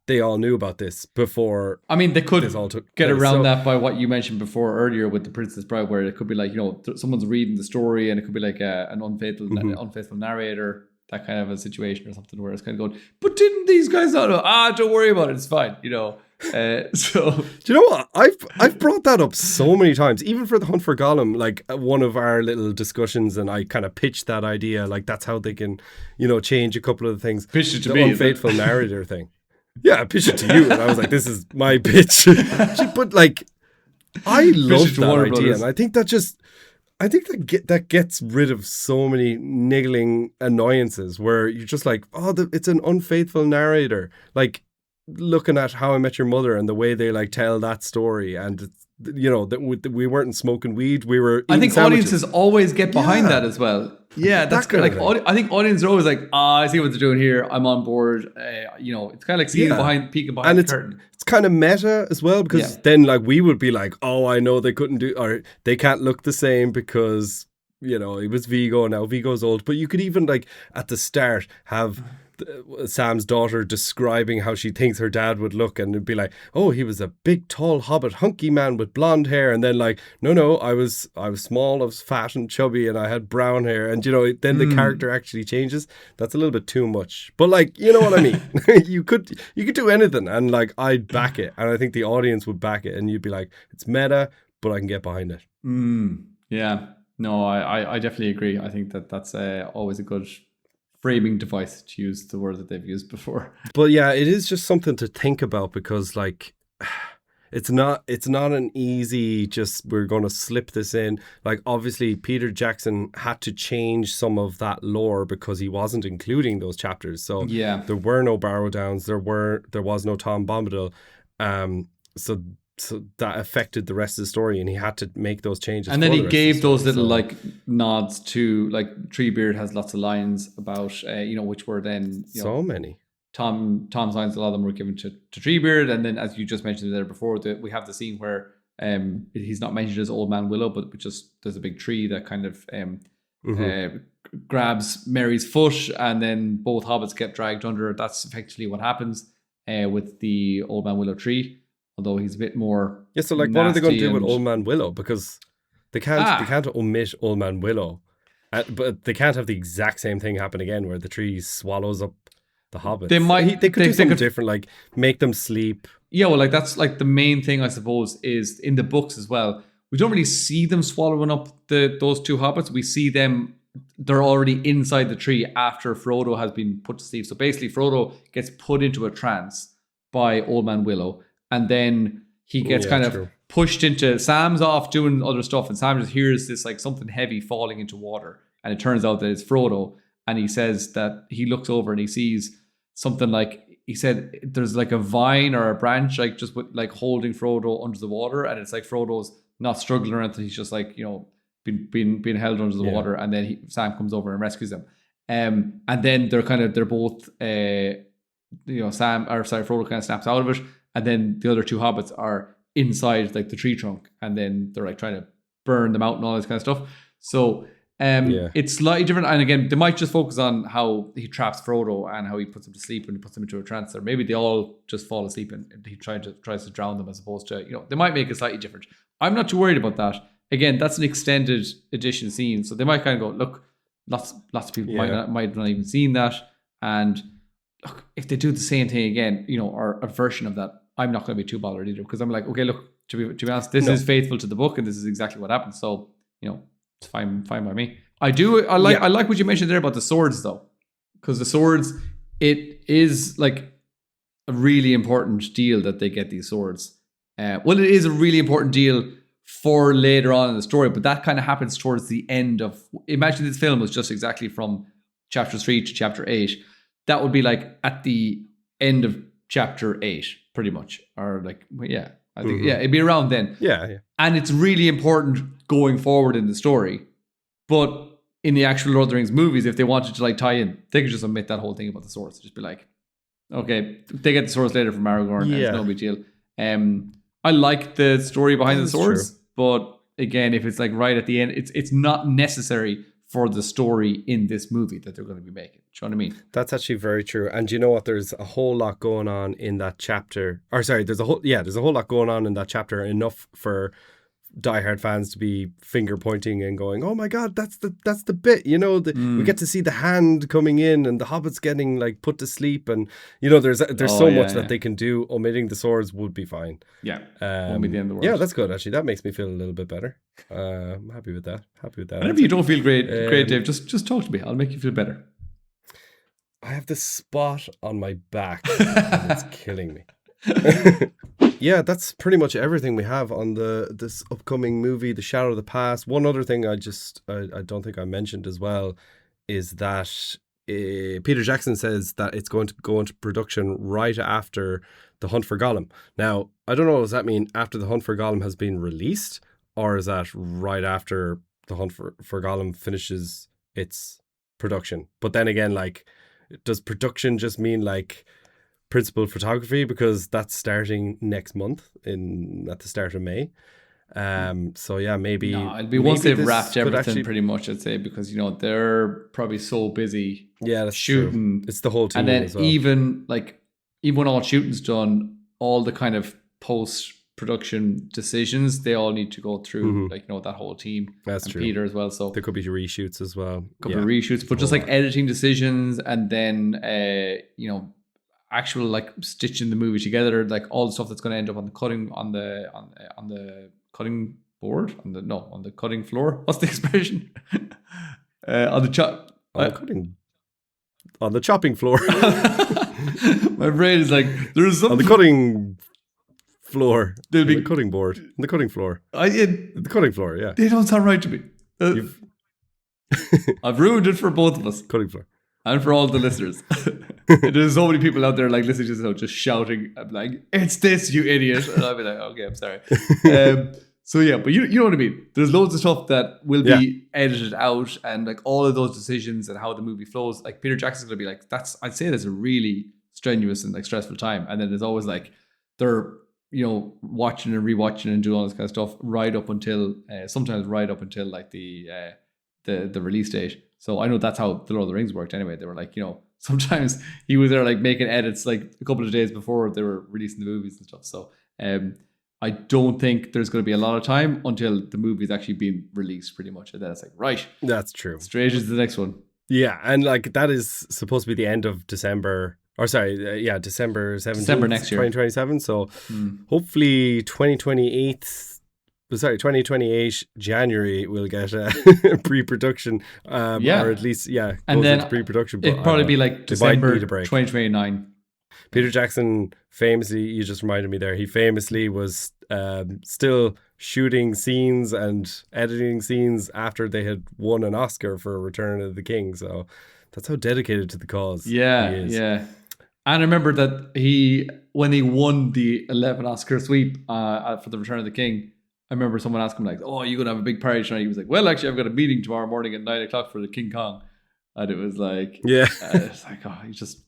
they all knew about this before. I mean, they could get around that by what you mentioned before earlier with the Princess Bride, where it could be like, you know, someone's reading the story and it could be like an unfaithful narrator, that kind of a situation or something, where it's kind of going, but didn't these guys not know? Don't worry about it, it's fine, you know. So do you know what? I've brought that up so many times, even for the Hunt for Gollum, like one of our little discussions, and I kind of pitched that idea, like that's how they can, you know, change a couple of the things. Pitched it to the me, unfaithful narrator thing. Yeah, I pitched it to you, and I was like, "This is my pitch." But like, I love that idea, Brothers. And I think that gets rid of so many niggling annoyances where you're just like, "Oh, it's an unfaithful narrator." Like looking at How I Met Your Mother and the way they like tell that story, and you know that we weren't smoking weed, we were. I think sandwiches. Audiences always get behind that as well. Yeah, that's good. Like I think audiences are always like, I see what they're doing here. I'm on board. You know, it's kind of like seeing peeking behind the curtain. It's kind of meta as well, because then like we would be like, oh, I know they couldn't do, or they can't look the same because, you know, it was Viggo, now Viggo's old. But you could even like at the start have Sam's daughter describing how she thinks her dad would look, and it'd be like, oh, he was a big tall hobbit hunky man with blonde hair, and then like no, I was small, I was fat and chubby, and I had brown hair, and you know, then the character actually changes. That's a little bit too much, but like, you know what I mean. you could do anything, and like I'd back it, and I think the audience would back it, and you'd be like, it's meta, but I can get behind it. Yeah, no, I definitely agree. I think that's always a good framing device, to use the word that they've used before. But yeah, it is just something to think about, because like it's not an easy just we're going to slip this in. Like obviously Peter Jackson had to change some of that lore because he wasn't including those chapters. So there were no Barrow Downs, there was no Tom Bombadil. So that affected the rest of the story, and he had to make those changes. And then he gave those little like nods to, like, Treebeard has lots of lines about, you know, which were then so many. Tom's lines, a lot of them were given to Treebeard, and then as you just mentioned there before, we have the scene where he's not mentioned as Old Man Willow, but just there's a big tree that kind of grabs Merry's foot, and then both hobbits get dragged under. That's effectively what happens with the Old Man Willow tree. Although he's a bit more. Yeah, so like, what are they going to do with Old Man Willow? Because they can't omit Old Man Willow, but they can't have the exact same thing happen again, where the tree swallows up the hobbits. They could do something different, like make them sleep. Yeah, well, like that's like the main thing, I suppose, is in the books as well. We don't really see them swallowing up those 2 hobbits. We see them; they're already inside the tree after Frodo has been put to sleep. So basically, Frodo gets put into a trance by Old Man Willow. And then he gets pushed into, Sam's off doing other stuff, and Sam just hears this like something heavy falling into water, and it turns out that it's Frodo. And he says that he looks over and he sees something like, he said there's like a vine or a branch like just with, like holding Frodo under the water, and it's like Frodo's not struggling or anything, he's just like, you know, being held under the water, and then Sam comes over and rescues him. And then they're both Frodo kind of snaps out of it. And then the other 2 hobbits are inside like the tree trunk, and then they're like trying to burn them out and all this kind of stuff. So it's slightly different. And again, they might just focus on how he traps Frodo and how he puts him to sleep when he puts them into a trance. Or maybe they all just fall asleep and he tries to drown them, as opposed to, they might make it slightly different. I'm not too worried about that. Again, that's an extended edition scene, so they might kind of go, look, lots of people might not even seen that. And look, if they do the same thing again, or a version of that, I'm not going to be too bothered either, because I'm like, okay, look, to be honest, this is faithful to the book, and this is exactly what happens. So, it's fine by me. I like what you mentioned there about the swords, though, because the swords, it is like a really important deal that they get these swords. It is a really important deal for later on in the story, but that kind of happens towards the end of. Imagine this film was just exactly from chapter 3 to chapter 8. That would be like at the end of chapter 8, pretty much, or like I think it'd be around then. Yeah. And it's really important going forward in the story. But in the actual Lord of the Rings movies, if they wanted to like tie in, they could just omit that whole thing about the swords. Just be like, okay, they get the swords later from Aragorn, and it's no big deal. I like the story behind the swords, but again, if it's like right at the end, it's not necessary for the story in this movie that they're going to be making. Do you know what I mean? That's actually very true. And you know what? There's a whole lot going on in that chapter. There's a whole lot going on in that chapter. Enough for diehard fans to be finger pointing and going, "Oh my God, that's the bit." We get to see the hand coming in and the hobbits getting like put to sleep, and there's so much that they can do. Omitting the swords would be fine. Yeah, won't be the end of the world. Yeah, that's good actually. That makes me feel a little bit better. I'm happy with that. Whenever you don't feel great, Dave, just talk to me. I'll make you feel better. I have this spot on my back and it's killing me. Yeah, that's pretty much everything we have on this upcoming movie, The Shadow of the Past. One other thing I don't think I mentioned as well is that Peter Jackson says that it's going to go into production right after The Hunt for Gollum. Now, I don't know, does that mean after The Hunt for Gollum has been released, or is that right after The Hunt for Gollum finishes its production? But then again, like, does production just mean like principal photography, because that's starting next month at the start of May. So yeah, maybe it'll be once they've wrapped everything pretty much, I'd say, because they're probably so busy. Yeah, that's shooting. True. It's the whole team, and then as well. even when all shooting's done, all the kind of post-production decisions, they all need to go through that whole team. That's and true. Peter as well. So there could be reshoots as well. Couple of reshoots, but just like editing decisions, and then actual like stitching the movie together, like all the stuff that's going to end up on the cutting on the cutting board on the cutting floor. What's the expression? On the chopping floor. My brain is like, there's something on the cutting floor. There'll be the cutting board. On the cutting floor. The cutting floor. Yeah. They don't sound right to me. I've ruined it for both of us. Cutting floor. And for all the listeners. There's so many people out there like listening to this, just shouting. I'm like, it's this, you idiot. And I'll be like, okay, I'm sorry. So yeah, but you know what I mean? There's loads of stuff that will be edited out, and like all of those decisions and how the movie flows. Like Peter Jackson's going to be like, I'd say that's a really strenuous and like stressful time. And then there's always like, they're, watching and rewatching and doing all this kind of stuff right up until, sometimes right up until like the release date. So I know that's how The Lord of the Rings worked anyway. They were like, sometimes he was there like making edits like a couple of days before they were releasing the movies and stuff. So I don't think there's going to be a lot of time until the movie's actually being released pretty much. And then it's like, right. That's true. Straight into the next one. Yeah. And like that is supposed to be the end of December. Or sorry, December 17th. December next year. 2027. So hopefully 2028 January we'll get a pre-production, or at least and then pre-production. It'd probably be like December 2029. Peter Jackson famously, you just reminded me there, he famously was still shooting scenes and editing scenes after they had won an Oscar for Return of the King. So that's how dedicated to the cause he is. Yeah. And I remember that when he won the 11 Oscar sweep for the Return of the King, I remember someone asking him like, "Oh, you're going to have a big party tonight?" He was like, "Well, actually, I've got a meeting tomorrow morning at 9 o'clock for the King Kong." And it was like, it's like, oh, he just,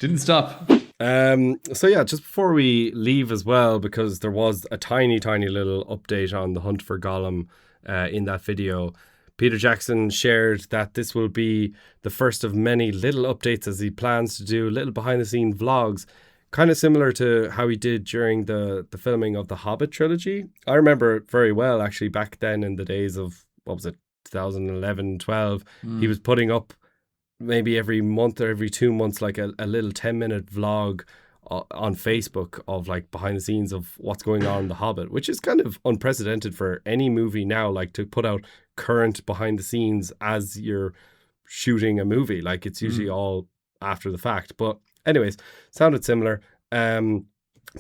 Didn't stop. So yeah, just before we leave as well, because there was a tiny little update on the hunt for Gollum in that video. Peter Jackson shared that this will be the first of many little updates as he plans to do little behind the scene vlogs, kind of similar to how he did during the filming of the Hobbit trilogy. I remember it very well, actually, back then in the days of, 2011, 12, he was putting up maybe every month or every 2 months, like a little 10-minute vlog on Facebook of like behind the scenes of what's going on in The Hobbit, which is kind of unprecedented for any movie now, like to put out current behind the scenes as you're shooting a movie. Like it's usually all after the fact. But anyways, sounded similar.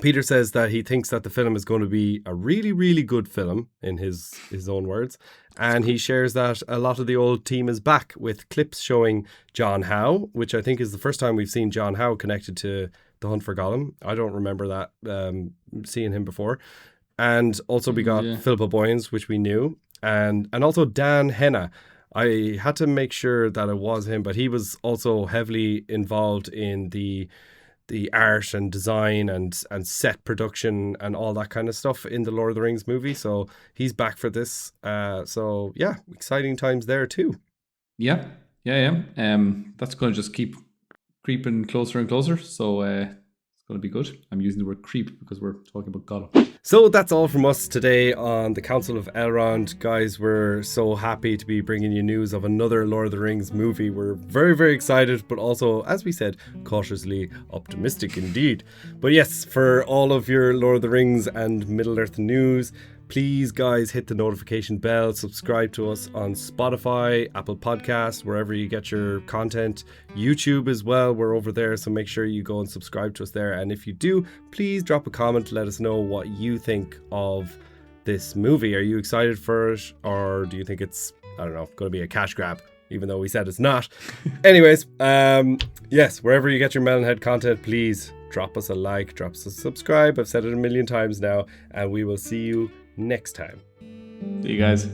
Peter says that he thinks that the film is going to be a really good film, in his own words. And he shares that a lot of the old team is back, with clips showing John Howe, which I think is the first time we've seen John Howe connected to The Hunt for Gollum. I don't remember that, seeing him before. And also we got Philippa Boyens, which we knew. And also Dan Henna. I had to make sure that it was him, but he was also heavily involved in the art and design and set production and all that kind of stuff in the Lord of the Rings movie. So he's back for this. So yeah, exciting times there too. Yeah. That's going to just keep creeping closer and closer. So it's going to be good. I'm using the word creep because we're talking about Gollum. So that's all from us today on the Council of Elrond. Guys, we're so happy to be bringing you news of another Lord of the Rings movie. We're very excited, but also, as we said, cautiously optimistic indeed. But yes, for all of your Lord of the Rings and Middle-earth news, please, guys, hit the notification bell, subscribe to us on Spotify, Apple Podcasts, wherever you get your content. YouTube as well, we're over there, so make sure you go and subscribe to us there. And if you do, please drop a comment to let us know what you think of this movie. Are you excited for it, or do you think it's, I don't know, going to be a cash grab, even though we said it's not? Anyways, yes, wherever you get your Melonhead content, please drop us a like, drop us a subscribe. I've said it a million times now, and we will see you next time. See you guys.